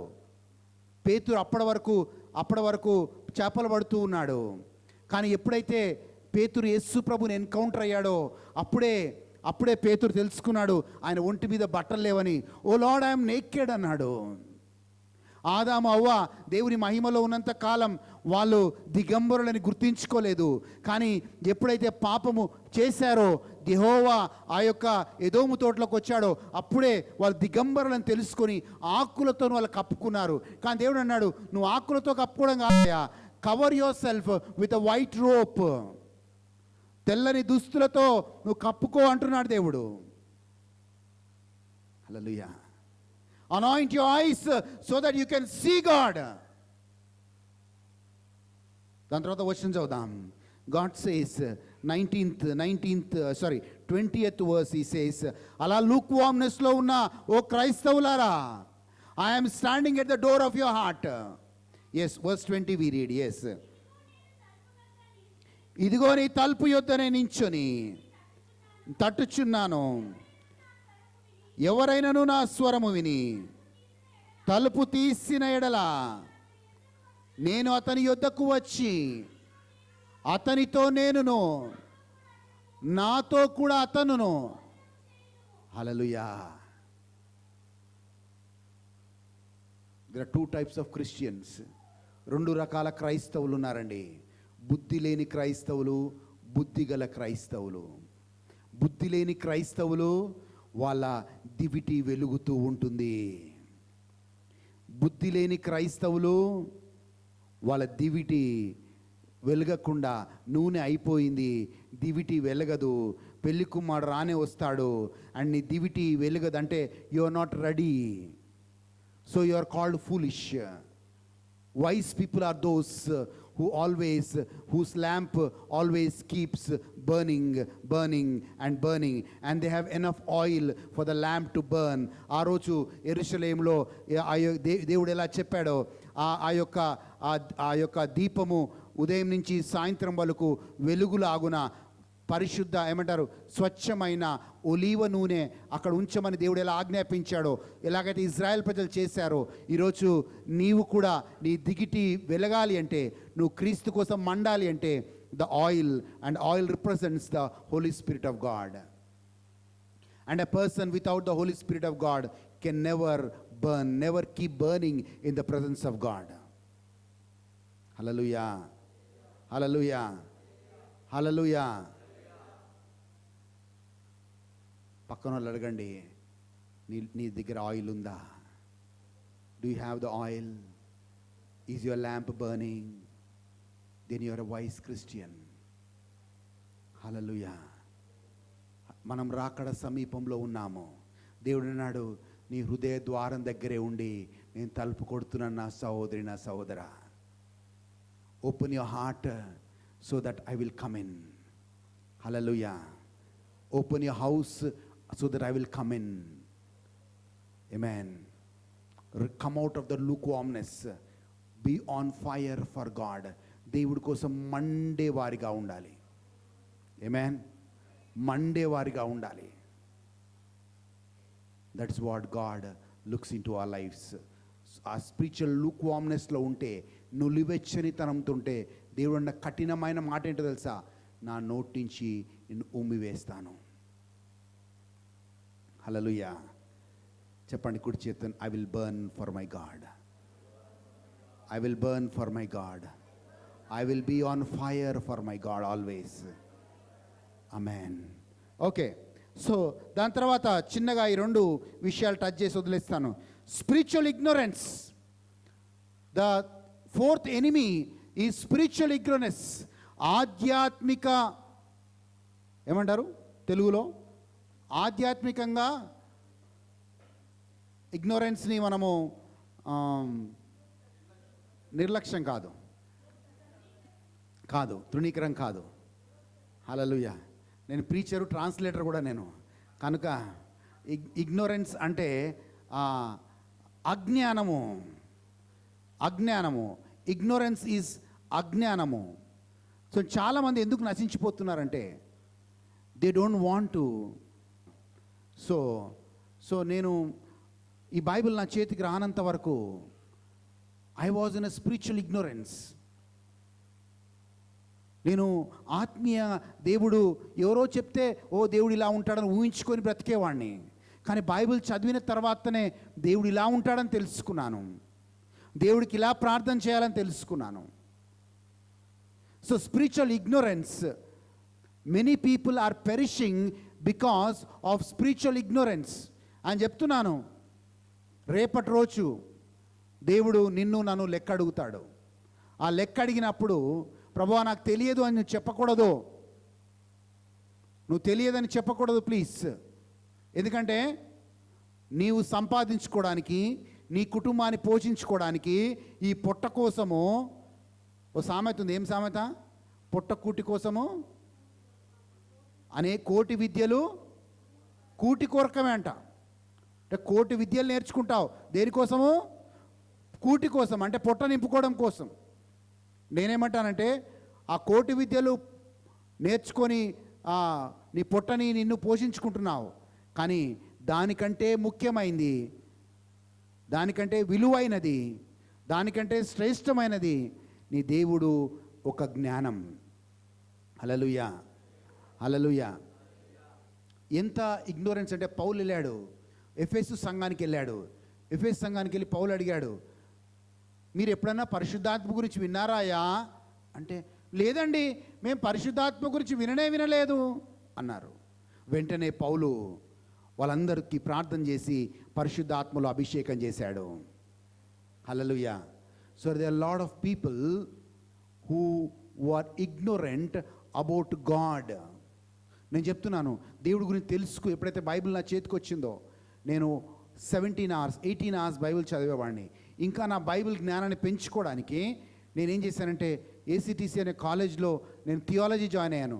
[SPEAKER 2] పేతురు అప్పటి వరకు చేపలు పడుతూ ఉన్నాడు. కానీ ఎప్పుడైతే పేతురు యేసు ప్రభుని ఎన్కౌంటర్ అయ్యాడో అప్పుడే పేతురు తెలుసుకున్నాడు ఆయన ఒంటి మీద బట్టలు లేవని. ఓ లార్డ్, ఐఎమ్ నేకెడ్ అన్నాడు. ఆదాము అవ్వ దేవుని మహిమలో ఉన్నంత కాలం వాళ్ళు దిగంబరులని గుర్తించుకోలేదు. కానీ ఎప్పుడైతే పాపము చేశారో, యెహోవా ఆ యొక్క ఎదోము తోటలోకి వచ్చాడో, అప్పుడే వాళ్ళు దిగంబరులని తెలుసుకొని ఆకులతో వాళ్ళు కప్పుకున్నారు. కానీ దేవుడు అన్నాడు, నువ్వు ఆకులతో కప్పుకోవడం కాదయా, cover yourself with a white robe. తెల్లని దుస్తులతో నువ్వు కప్పుకో అంటున్నాడు దేవుడు. హల్లెలూయా. Anoint your eyes so that you can see God. దాని తర్వాత వచనం చదువుదాం. God says 20th verse he says, అలా లూక్ వామ్నెస్ లో ఉన్న ఓ క్రైస్తవులారా, I am standing at the door of your heart. Yes, verse 20 we read. Yes, ఇదిగో నీ తలుపు యొద్దనే నించొని తట్టుచున్నాను. ఎవరైనను నా స్వరము విని తలుపు తీసిన ఎడల నేను అతని యొద్దకు వచ్చి అతనితో నేనును, నాతో కూడా అతనును. హల్లెలూయా. There are two types of Christians. రెండు రకాల క్రైస్తవులు ఉన్నారండి. బుద్ధి లేని క్రైస్తవులు, బుద్ధి గల క్రైస్తవులు. బుద్ధి లేని క్రైస్తవులు వాళ్ళ దివిటి వెలుగుతూ ఉంటుంది. బుద్ధి లేని క్రైస్తవులు వాళ్ళ దివిటి వెలగకుండా నూనె అయిపోయింది, దివిటి వెలగదు, పెళ్లి కుమారుడు రానే వస్తాడు అండ్ నీ దివిటి వెలగదంటే you are not ready. So you are called foolish. Wise people are those whose lamp always keeps burning and burning, and they have enough oil for the lamp to burn. ఆ రోజు యెరూషలేములో దేవుడు ఎలా చెప్పాడో ఆ యొక్క దీపము ఉదయం నుంచి సాయంత్రం వరకు వెలుగులాగున పరిశుద్ధ ఏమంటారు స్వచ్ఛమైన ఒలీవ నూనె అక్కడ ఉంచమని దేవుడు ఎలా ఆజ్ఞాపించాడో, ఎలాగైతే ఇజ్రాయెల్ ప్రజలు చేశారో, ఈరోజు నీవు కూడా నీ దిగిటి వెలగాలి అంటే, నువ్వు క్రీస్తు కోసం మండాలి అంటే, the oil, and oil represents the Holy Spirit of God. And a person without the Holy Spirit of God can never keep burning in the presence of God. Hallelujah, hallelujah, hallelujah. పక్కన వాళ్ళు అడగండి, నీ దగ్గర oil ఉందా? Do you have the oil? Is your lamp burning? Then you're a wise Christian. Hallelujah. మనం రాకడ సమీపంలో ఉన్నాము. దేవుడు అన్నాడు, నీ హృదయ ద్వారం దగ్గరే ఉండి నేను తలుపు కొడుతున్నాను నా సహోదరి, నా సహోదరా. Open your heart so that I will come in. Hallelujah. Open your house so that I will come in. Amen. Come out of the lukewarmness. Be on fire for God. దేవుడి కోసం మండే వారిగా ఉండాలి. Amen. Monday వారిగా ఉండాలి. That's what God looks into our lives. ఆ spiritual lukewarmnessలో ఉంటే, నులివెచ్చనితనంతో ఉంటే, దేవుడు అన్న కఠినమైన మాట ఏంటో తెలుసా? నా నోటి నుంచి నిన్ను ఉమ్మివేస్తాను. హల్లెలూయా. చెప్పండి కుడి చేతుని, I will burn for my God. I will burn for my God. I will be on fire for my God always. Amen. Okay, so దాని తర్వాత చిన్నగా ఈ రెండు విషయాలు టచ్ చేసి వదిలేస్తాను. Spiritual ignorance. The fourth enemy ఈ స్పిరిచువల్ ఇగ్నోరెన్స్. ఆధ్యాత్మిక ఏమంటారు తెలుగులో? ఆధ్యాత్మికంగా ఇగ్నోరెన్స్ని మనము నిర్లక్ష్యం కాదు, తృణీకరం కాదు. హల్లెలూయా. నేను ప్రీచరు, ట్రాన్స్లేటర్ కూడా నేను కనుక ఇగ్నోరెన్స్ అంటే అజ్ఞానము. ఇగ్నోరెన్స్ ఈజ్ అజ్ఞానము. సో చాలామంది ఎందుకు నశించిపోతున్నారంటే, they don't want to. So నేను ఈ బైబిల్ నా చేతికి రానంత వరకు I was in a spiritual ignorance. నేను ఆత్మీయ దేవుడు ఎవరో చెప్తే, ఓ దేవుడు ఇలా ఉంటాడని ఊహించుకొని బ్రతికేవాడిని. కానీ బైబిల్ చదివిన తర్వాతనే దేవుడు ఇలా ఉంటాడని తెలుసుకున్నాను, దేవుడికి ఇలా ప్రార్థన చేయాలని తెలుసుకున్నాను. So spiritual ignorance, many people are perishing because of spiritual ignorance అని చెప్తున్నాను. రేపటి రోజు దేవుడు నిన్ను నన్ను లెక్క అడుగుతాడు. ఆ లెక్క అడిగినప్పుడు, ప్రభువా నాకు తెలియదు అని నువ్వు చెప్పకూడదు. నువ్వు తెలియదని చెప్పకూడదు ప్లీజ్. ఎందుకంటే నీవు సంపాదించుకోవడానికి, నీ కుటుంబాన్ని పోషించుకోవడానికి, ఈ పొట్ట కోసము, ఓ సామెత ఉంది. ఏం సామెత? పొట్ట కూటి కోసము అనే కోటి విద్యలు కూటి కొరకమే అంట. అంటే కోటి విద్యలు నేర్చుకుంటావు దేనికోసము? కూటి కోసం, అంటే పొట్ట నింపుకోవడం కోసం. నేనేమంటానంటే, ఆ కోటి విద్యలు నేర్చుకొని నీ పొట్టని నిన్ను పోషించుకుంటున్నావు, కానీ దానికంటే ముఖ్యమైనది, దానికంటే విలువైనది, దానికంటే శ్రేష్టమైనది నీ దేవుడు ఒక జ్ఞానం. హల్లెలూయా, హల్లెలూయా. ఎంత ఇగ్నోరెన్స్ అంటే, పౌలు వెళ్ళాడు, ఎఫెసు సంఘానికి వెళ్ళాడు. ఎఫెసు సంఘానికి వెళ్ళి పౌలు అడిగాడు, మీరు ఎప్పుడన్నా పరిశుద్ధాత్మ గురించి విన్నారాయా అంటే, లేదండి మేము పరిశుద్ధాత్మ గురించి వినలేదు అన్నారు. వెంటనే పౌలు వాళ్ళందరికీ ప్రార్థన చేసి పరిశుద్ధాత్మలో అభిషేకం చేశాడు. Hallelujah. So there are lot of people who are ignorant about God. నేను చెప్తున్నాను, దేవుడి గురించి తెలుసుకో. ఎప్పుడైతే బైబిల్ నా చేతికి వచ్చిందో, నేను 17 hours 18 hours బైబిల్ చదివేవాడిని. ఇంకా నా బైబిల్ జ్ఞానాన్ని పెంచుకోవడానికి నేనేం చేశానంటే, ఏసీటీసీ అనే కాలేజ్లో నేను థియాలజీ జాయిన్ అయ్యాను.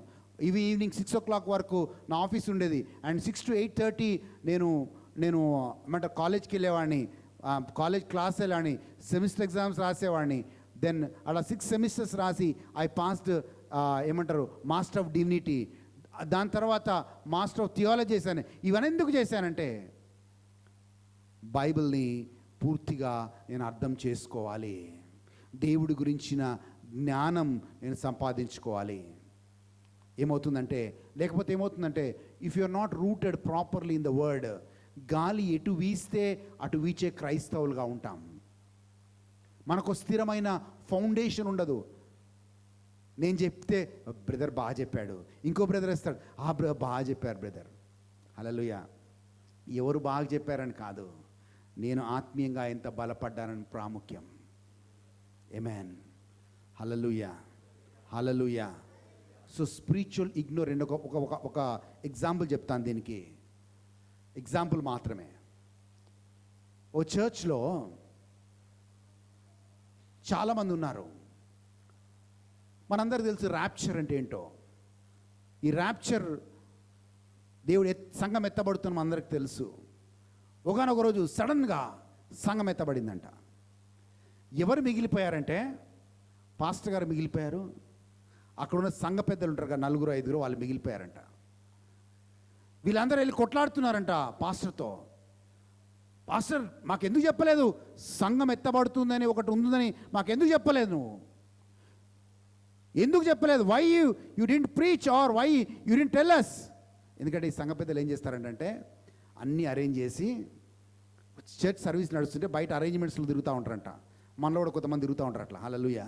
[SPEAKER 2] ఈవినింగ్ 6 o'clock వరకు నా ఆఫీస్ ఉండేది. అండ్ 6 to 8:30 నేను ఏమంటారు కాలేజ్కి వెళ్ళేవాడిని, కాలేజ్ క్లాస్ వెళ్ళాని, సెమిస్టర్ ఎగ్జామ్స్ రాసేవాడిని. దెన్ అలా 6 semesters రాసి ఐ పాస్డ్ ఏమంటారు మాస్టర్ ఆఫ్ డివినిటీ. దాని తర్వాత మాస్టర్ ఆఫ్ థియాలజీ చేశాను. ఇవన్నీ ఎందుకు చేశానంటే బైబిల్ని పూర్తిగా నేను అర్థం చేసుకోవాలి, దేవుడి గురించిన జ్ఞానం నేను సంపాదించుకోవాలి. లేకపోతే ఏమవుతుందంటే if you are not rooted properly in the word, గాలి ఎటు వీస్తే అటు వీచే క్రైస్తవులుగా ఉంటాం. మనకు స్థిరమైన ఫౌండేషన్ ఉండదు. నేను చెప్తే బ్రదర్ బాగా చెప్పాడు, ఇంకో బ్రదర్ వస్తాడు, బాగా చెప్పారు బ్రదర్. హల్లెలూయా. ఎవరు బాగా చెప్పారని కాదు, నేను ఆత్మీయంగా ఎంత బలపడ్డానని ప్రాముఖ్యం. ఆమేన్. హల్లెలూయా, హల్లెలూయా. సో స్పిరిచువల్ ఇగ్నోరెంట్ ఒక ఎగ్జాంపుల్ చెప్తాను దీనికి, ఎగ్జాంపుల్ మాత్రమే. ఓ చర్చ్లో చాలామంది ఉన్నారు. మనందరికీ తెలుసు ర్యాప్చర్ అంటే ఏంటో. ఈ ర్యాప్చర్ దేవుడు సంఘం ఎత్తబడుతున్న అందరికి తెలుసు. ఒకనొక రోజు సడన్గా సంఘం ఎత్తబడిందంట. ఎవరు మిగిలిపోయారంటే పాస్టర్ గారు మిగిలిపోయారు, అక్కడ ఉన్న సంఘ పెద్దలు ఉంటారు కదా 4-5 వాళ్ళు మిగిలిపోయారంట. వీళ్ళందరూ వెళ్ళి కొట్లాడుతున్నారంట పాస్టర్తో. పాస్టర్ మాకెందుకు చెప్పలేదు, సంఘం ఎత్తబడుతుందని ఒకటి ఉందని మాకెందుకు చెప్పలేదు, నువ్వు ఎందుకు చెప్పలేదు, why you didn't preach or why you didn't tell us. ఎందుకంటే ఈ సంఘ పెద్దలు ఏం చేస్తారంటే అన్నీ అరేంజ్ చేసి చర్చ్ సర్వీస్ నడుస్తుంటే బయట అరేంజ్మెంట్స్లో తిరుగుతూ ఉంటారంట. మనలో కూడా కొంతమంది తిరుగుతూ ఉంటారు అట్లా. హల్లెలూయా.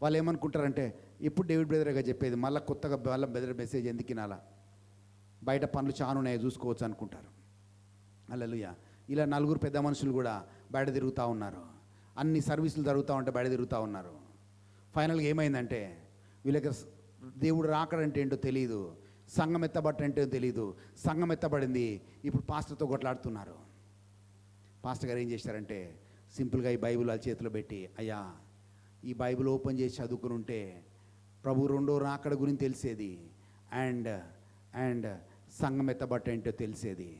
[SPEAKER 2] వాళ్ళు ఏమనుకుంటారంటే ఎప్పుడు డేవిడ్ బ్రదర్గా చెప్పేది, మళ్ళీ కొత్తగా వాళ్ళ బ్రదర్ మెసేజ్ ఎందుకు వినాలా, బయట పనులు చాలా ఉన్నాయి చూసుకోవచ్చు అనుకుంటారు. హల్లెలూయా. ఇలా 4 పెద్ద మనుషులు కూడా బయట తిరుగుతూ ఉన్నారు. అన్ని సర్వీసులు జరుగుతూ ఉంటే బయట తిరుగుతూ ఉన్నారు. ఫైనల్గా ఏమైందంటే వీళ్ళకి దేవుడు రాకడంటే ఏంటో తెలియదు, సంఘం ఎత్తబట్టంటే తెలియదు. సంఘం ఎత్తబడింది, ఇప్పుడు పాస్టర్తో కొట్లాడుతున్నారు. పాస్టర్ గారు ఏం చేశారంటే సింపుల్గా ఈ బైబిల్ వాళ్ళ చేతిలో పెట్టి, అయ్యా ఈ బైబిల్ ఓపెన్ చేసి చదువుకుని ఉంటే ప్రభు రెండో రాకడ గురించి తెలిసేది, అండ్ సంఘం ఎత్తబట్ట ఏంటో తెలిసేది.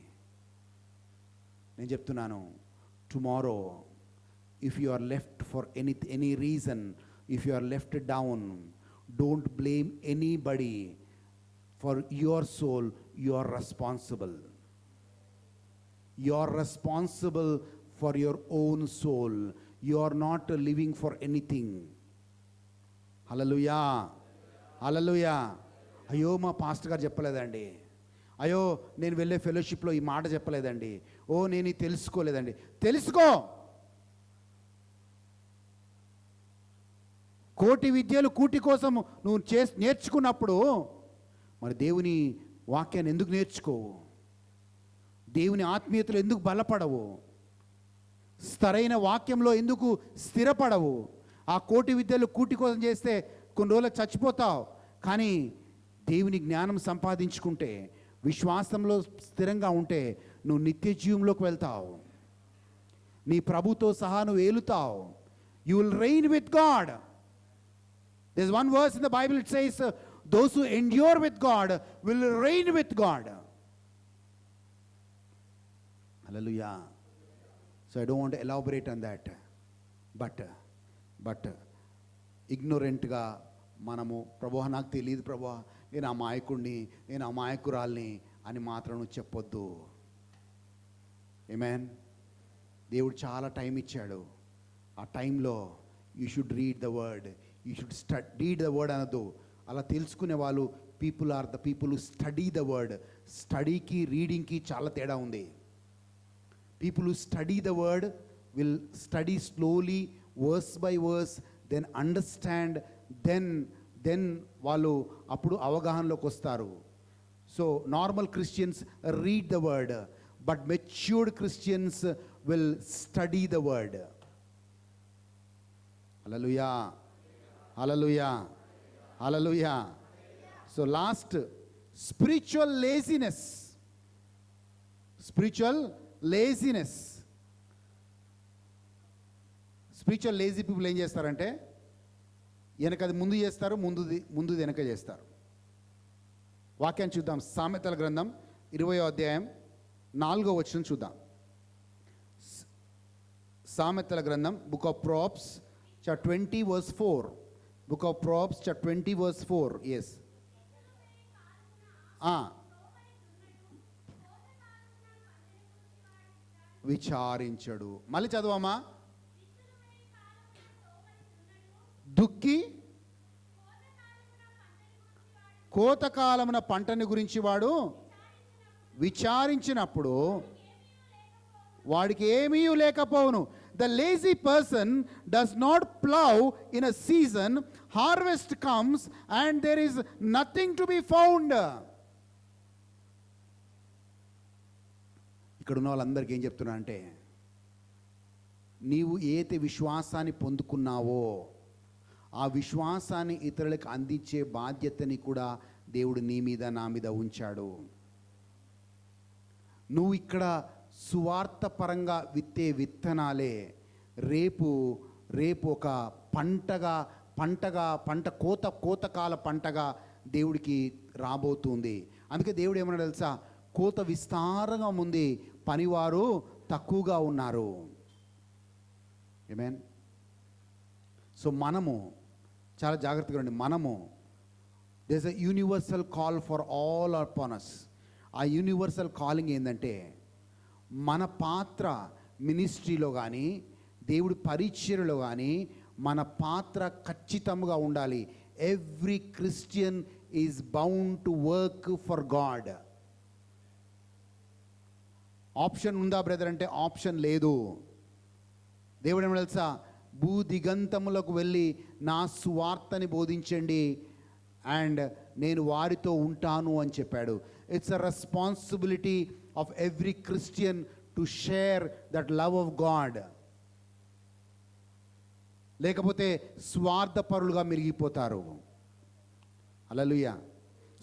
[SPEAKER 2] నేను చెప్తున్నాను, tomorrow if you are left for any reason, if you are left down, don't blame anybody. For your soul you are responsible. You are responsible for your own soul. You are not living for anything. Hallelujah. Hallelujah. అయ్యో మా pastor గారు చెప్పలేదండి, అయ్యో నేను వెళ్ళే ఫెలోషిప్లో ఈ మాట చెప్పలేదండి, ఓ నేను ఇది తెలుసుకోలేదండి. తెలుసుకో. కోటి విద్యలు కూటి కోసం నువ్వు నేర్చుకున్నప్పుడు మరి దేవుని వాక్యాన్ని ఎందుకు నేర్చుకోవు, దేవుని ఆత్మీయతలో ఎందుకు బలపడవు, స్థిరైన వాక్యంలో ఎందుకు స్థిరపడవు? ఆ కోటి విద్యలు కూటి కోసం చేస్తే కొన్ని రోజులకు చచ్చిపోతావు. కానీ దేవుని జ్ఞానం సంపాదించుకుంటే, విశ్వాసంలో స్థిరంగా ఉంటే నువ్వు నిత్య జీవంలోకి వెళ్తావు. నీ ప్రభుతో సహా నువ్వు ఏలుతావు. You will reign with God. There is one verse in the Bible, it says those who endure with God will reign with God. Hallelujah. So I don't want to elaborate on that. But ignorantగా మనము ప్రభువా నాకు తెలియదు ప్రభువా, నేను అమాయకుడిని, నేను అమాయకురాల్ని అని మాత్రం నువ్వు చెప్పొద్దు. ఆమేన్. దేవుడు చాలా టైం ఇచ్చాడు. ఆ టైంలో you should read the word, you should read the word అనద్దు. అలా తెలుసుకునే వాళ్ళు people are the people who study the word. స్టడీకి రీడింగ్కి చాలా తేడా ఉంది. People who study the word will study slowly, verse by verse, then understand, then వాళ్ళు అప్పుడు అవగాహనలోకి వస్తారు. So normal Christians read the word, but matured Christians will study the word. Hallelujah. Hallelujah. Hallelujah. So last, spiritual laziness. Spiritual spiritual lazy people ఏం చేస్తారంటే వెనకది ముందు చేస్తారు, ముందుది వెనక చేస్తారు. వాక్యాన్ని చూద్దాం. సామెతల గ్రంథం 20వ అధ్యాయం 4వ వచనం చూద్దాం. సామెతల గ్రంథం book of Proverbs chapter 20 verse 4. Book of Proverbs chapter 20 verse 4. Yes. విచారించడు. మళ్ళీ చదవమ్మా. దుక్కి కోతకాలమున పంటని గురించి వాడు విచారించినప్పుడు వాడికి ఏమీ లేకపోవును. The lazy person does not plough in a season, harvest comes and there is nothing to be found. ఇక్కడ ఉన్న వాళ్ళందరికీ ఏం చెప్తున్నా అంటే, నీవు ఏతే విశ్వాసాన్ని పొందుకున్నావో ఆ విశ్వాసాన్ని ఇతరులకు అందించే బాధ్యతని కూడా దేవుడు నీ మీద నా మీద ఉంచాడు. నువ్వు ఇక్కడ సువార్త పరంగా విత్తే విత్తనాలే రేపు ఒక పంట కోతకాల పంటగా దేవుడికి రాబోతుంది. అందుకే దేవుడు ఏమన్నా తెలుసా, కోత విస్తారంగా ఉంది, పనివారు తక్కువగా ఉన్నారు. ఆమేన్. సో మనము చాలా జాగ్రత్తగా ఉండి, మనము there is a universal call for all upon us. ఆ యూనివర్సల్ కాలింగ్ ఏంటంటే, మన పాత్ర మినిస్ట్రీలో కానీ దేవుడి పరిచర్యలో కానీ మన పాత్ర ఖచ్చితంగా ఉండాలి. Every Christian is bound to work for God. Option ఉందా బ్రదర్ అంటే ఆప్షన్ లేదు. దేవుడు ఏమో తెలుసా, భూదిగంతములకు వెళ్ళి నా సువార్తని బోధించండి అండ్ నేను వారితో ఉంటాను అని చెప్పాడు. It's a responsibility of every Christian to share that love of God. లేకపోతే స్వార్థపరులుగా మిరిగిపోతారు. హల్లెలూయా.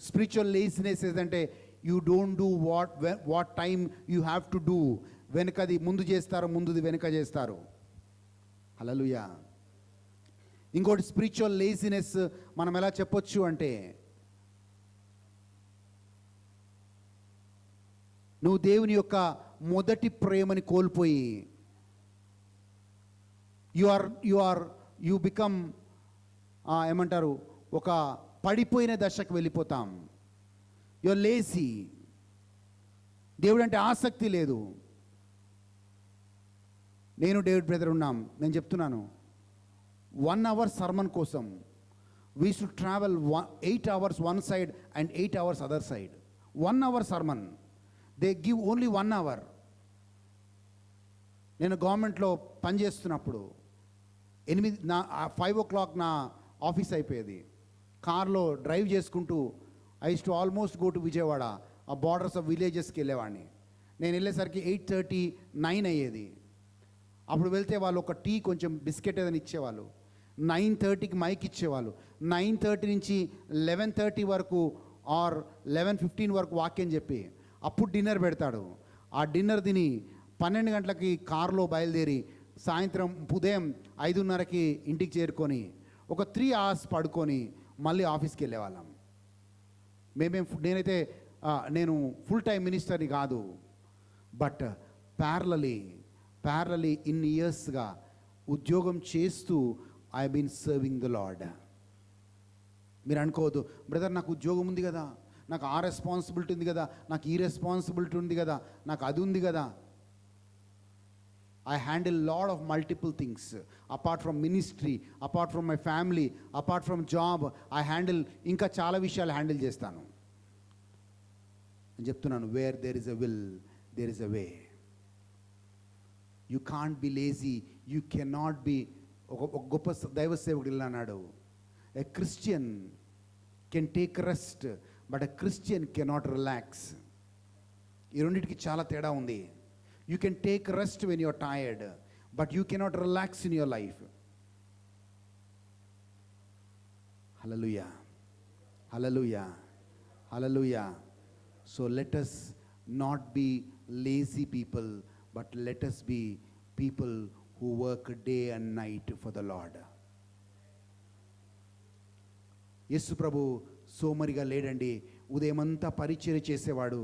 [SPEAKER 2] స్పిరిచువల్ లేజినెస్ ఏదంటే you don't do what time you have to do. వెనకది ముందు చేస్తారు, ముందుది వెనుక చేస్తారు. హల్లెలూయా. ఇంకోటి స్పిరిచువల్ లేజినెస్ మనం ఎలా చెప్పొచ్చు అంటే, నువ్వు దేవుని యొక్క మొదటి ప్రేమని కోల్పోయి యు బికమ్ ఏమంటారు, ఒక పడిపోయిన దశకు వెళ్ళిపోతాం. You are lazy. దేవుడు అంటే ఆసక్తి లేదు. నేను డేవిడ్ బ్రదర్ ఉన్నాం, నేను చెప్తున్నాను, 1 hour సర్మన్ కోసం we should travel 8 hours one side and 8 hours other side. 1 hour sermon, they give only 1 hour. నేను గవర్నమెంట్లో పనిచేస్తున్నప్పుడు 5 o'clock నా ఆఫీస్ అయిపోయేది. కార్లో డ్రైవ్ చేసుకుంటూ I use to almost go to Vijayawada, ఆ బార్డర్స్ ఆఫ్ విలేజెస్కి వెళ్ళేవాడిని. నేను వెళ్ళేసరికి 8:30, 9 అయ్యేది. అప్పుడు వెళ్తే వాళ్ళు ఒక టీ కొంచెం బిస్కెట్ ఏదైనా ఇచ్చేవాళ్ళు. 9:30కి మైక్ ఇచ్చేవాళ్ళు. 9:30 నుంచి 11:30 వరకు ఆర్ 11:15 వరకు వాక్యం చెప్పి అప్పుడు డిన్నర్ పెడతాడు. ఆ డిన్నర్ తిని 12 గంటలకి కారులో బయలుదేరి సాయంత్రం ఉదయం 5:30కి ఇంటికి చేరుకొని ఒక 3 hours పడుకొని మళ్ళీ ఆఫీస్కి వెళ్ళేవాళ్ళం. నేనైతే నేను ఫుల్ టైం మినిస్టర్ని కాదు, బట్ ప్యారలీ ఇన్ని ఇయర్స్గా ఉద్యోగం చేస్తూ I been serving the Lord. మీరు అనుకోవద్దు, బ్రదర్ నాకు ఉద్యోగం ఉంది కదా, నాకు ఆ రెస్పాన్సిబిలిటీ ఉంది కదా, నాకు ఈ రెస్పాన్సిబిలిటీ ఉంది కదా, నాకు అది ఉంది కదా. I handle lot of multiple things. Apart from ministry, apart from my family, apart from job, I handle ఇంకా చాలా విషయాలు హ్యాండిల్ చేస్తాను. నేను చెప్తున్నాను, where there is a will, there is a way. You can't be lazy. You cannot be. ఒక గొప్ప దైవ సేవకుడు ఇలా అన్నాడు, a Christian can take rest, but a Christian cannot relax. ఈ రెండింటికి చాలా తేడా ఉంది. You can take rest when you're tired, but you cannot relax in your life. Hallelujah. Hallelujah. Hallelujah. So let us not be lazy people, but let us be people who work day and night for the Lord. యేసు ప్రభు సోమరిగా లేడండి. ఉదయమంతా పరిచర్య చేసేవాడు,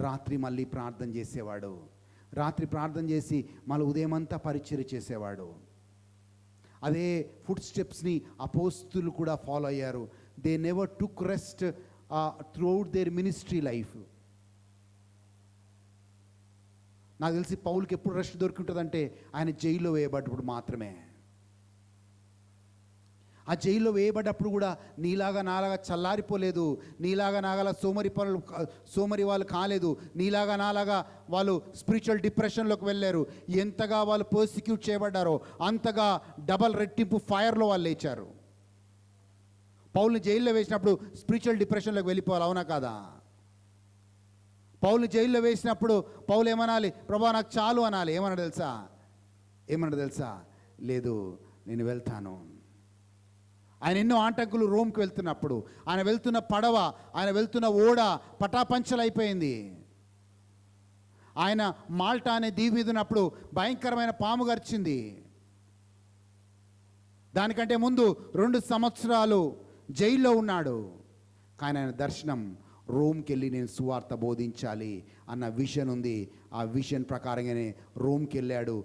[SPEAKER 2] రాత్రి మళ్ళీ ప్రార్థన చేసేవాడు. రాత్రి ప్రార్థన చేసి మళ్ళీ ఉదయమంతా పరిచర్య చేసేవాడు. అదే ఫుడ్ స్టెప్స్ని అపోస్తులు కూడా ఫాలో అయ్యారు. They never took rest throughout their ministry life. నాకు తెలిసి పౌలుకి ఎప్పుడు రెస్ట్ దొరికింటుందంటే ఆయన జైల్లో వేయబడ్డప్పుడు మాత్రమే. ఆ జైల్లో వేయబడ్డప్పుడు కూడా నీలాగా నాలాగా చల్లారిపోలేదు, నీలాగా నాగా సోమరి వాళ్ళు కాలేదు, నీలాగా నాలాగా వాళ్ళు స్పిరిచువల్ డిప్రెషన్లోకి వెళ్ళారు. ఎంతగా వాళ్ళు పర్సిక్యూట్ చేయబడ్డారో అంతగా డబల్ రెట్టింపు ఫైర్లో వాళ్ళు లేచారు. పౌల్ని జైల్లో వేసినప్పుడు స్పిరిచువల్ డిప్రెషన్లోకి వెళ్ళిపోవాలి, అవునా కాదా? పౌల్ని జైల్లో వేసినప్పుడు పౌలు ఏమనాలి? ప్రభా నాకు చాలు అనాలి. ఏమన్నాడు తెలుసా? లేదు, నేను వెళ్తాను. ఆయన ఎన్నో ఆటంకులు, రోమ్కి వెళ్తున్నప్పుడు ఆయన వెళ్తున్న పడవ, ఆయన వెళ్తున్న ఓడ పటాపంచలైపోయింది. ఆయన మాల్టా అనే దీవి మీద ఉన్నప్పుడు భయంకరమైన పాము గర్చింది. దానికంటే ముందు 2 సంవత్సరాలు జైల్లో ఉన్నాడు. కానీ ఆయన దర్శనం, రోమ్కి వెళ్ళి నేను సువార్త బోధించాలి అన్న విజన్ ఉంది. ఆ విజన్ ప్రకారంగానే రోమ్కి వెళ్ళాడు.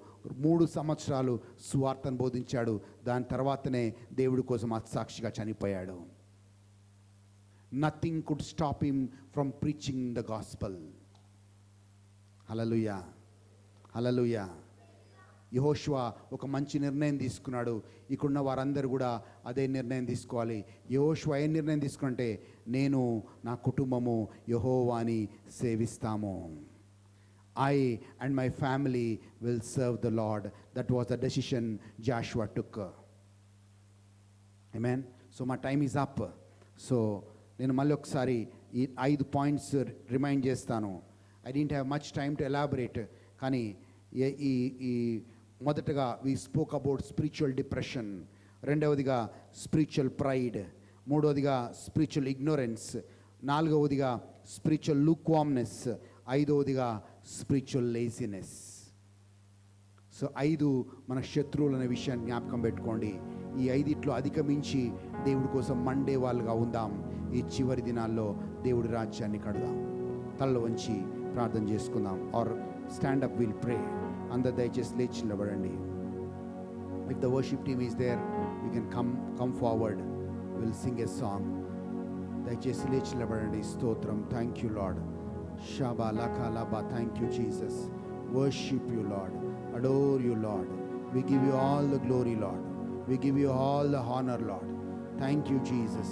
[SPEAKER 2] 3 సంవత్సరాలు సువార్తను బోధించాడు. దాని తర్వాతనే దేవుడి కోసం అసాక్షిగా చనిపోయాడు. Nothing could stop him from preaching the gospel. Hallelujah, hallelujah. యెహోషువ ఒక మంచి నిర్ణయం తీసుకున్నాడు. ఇక్కడున్న వారందరూ కూడా అదే నిర్ణయం తీసుకోవాలి. యెహోషువ ఏ నిర్ణయం తీసుకుంటే, నేను నా కుటుంబము యెహోవాని సేవిస్తాము. I and my family will serve the Lord. That was the decision Joshua took. Amen. So my time is up. So నేను మళ్ళీ ఒకసారి ఈ 5 పాయింట్స్ రిమైండ్ చేస్తాను. I didn't have much time to elaborate. కానీ ఈ మొదటగా we spoke about spiritual depression, రెండవదిగా spiritual pride, మూడవదిగా spiritual ignorance, నాలుగవదిగా spiritual lukewarmness, ఐదవదిగా స్పిరిచువల్ లేజినెస్. సో 5 మన శత్రువులు అనే విషయాన్ని జ్ఞాపకం పెట్టుకోండి. ఈ 5 అధిగమించి దేవుడి కోసం మండే వాళ్ళుగా ఉందాం. ఈ చివరి దినాల్లో దేవుడి రాజ్యాన్ని కడదాం. తలలో వంచి ప్రార్థన చేసుకుందాం. Or stand up, will pray. అందరు దయచేసి లేచి నిలబడండి. If the worship team is there, you can come forward, will sing a song. దయచేసి లేచి నిలబడండి. స్తోత్రం. Thank you Lord. Shaba laka laba. Thank you Jesus. Worship you Lord. Adore you Lord. We give you all the glory Lord. We give you all the honor Lord. Thank you Jesus.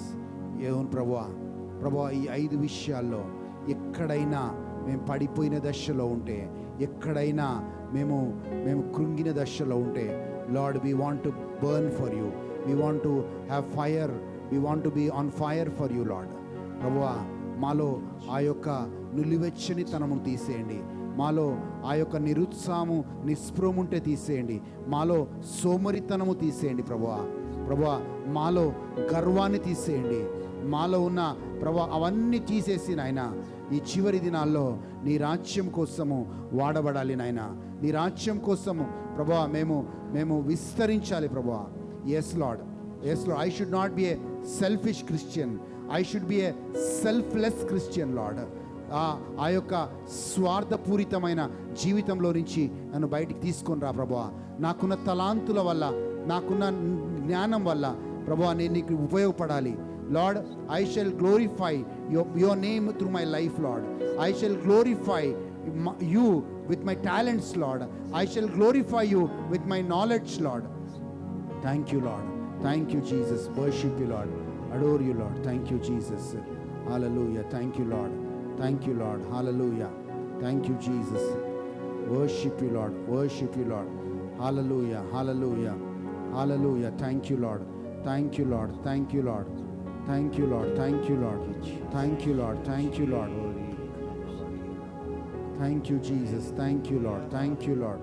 [SPEAKER 2] ఏం ప్రభువా ఈ 5 విషయాల్లో ఎక్కడైనా మేము పడిపోయిన దశలో ఉంటే, ఎక్కడైనా మేము కృంగిన దశలో ఉంటే, Lord, we want to burn for you. We want to have fire. We want to be on fire for you Lord. ప్రభువా మాలో ఆ యొక్క నులివెచ్చని తనమును తీసేయండి. మాలో ఆ యొక్క నిరుత్సాహము, నిస్పృహం ఉంటే తీసేయండి. మాలో సోమరితనము తీసేయండి ప్రభువా. మాలో గర్వాన్ని తీసేయండి. మాలో ఉన్న ప్రభువా అవన్నీ తీసేసి నాయన, ఈ చివరి దినాల్లో నీ రాజ్యం కోసము వాడబడాలి నాయన. నీ రాజ్యం కోసము ప్రభువా మేము విస్తరించాలి ప్రభువా. Yes Lord, I should not be a selfish Christian. I should be a selfless Christian Lord. ఆ యొక్క స్వార్థపూరితమైన జీవితంలో నుంచి నన్ను బయటికి తీసుకొని రా ప్రభువా. నాకున్న తలాంతుల వల్ల, నాకున్న జ్ఞానం వల్ల ప్రభువా నేను నీకు ఉపయోగపడాలి. Lord, I shall glorify your name through my life Lord. I shall glorify you with my talents Lord. I shall glorify you with my knowledge Lord. Thank you Lord. Thank you Jesus. Worship you Lord. Adore you Lord. Thank you Jesus. Hallelujah. Thank you Lord. Thank you Lord. Hallelujah. Thank you Jesus. Worship you Lord. Worship you Lord. Hallelujah. Hallelujah. Hallelujah. Thank you Lord. Thank you Lord. Thank you Lord. Thank you Lord. Thank you Lord. Thank you Lord. Thank you Lord. Thank you Jesus. Thank you Lord. Thank you Lord.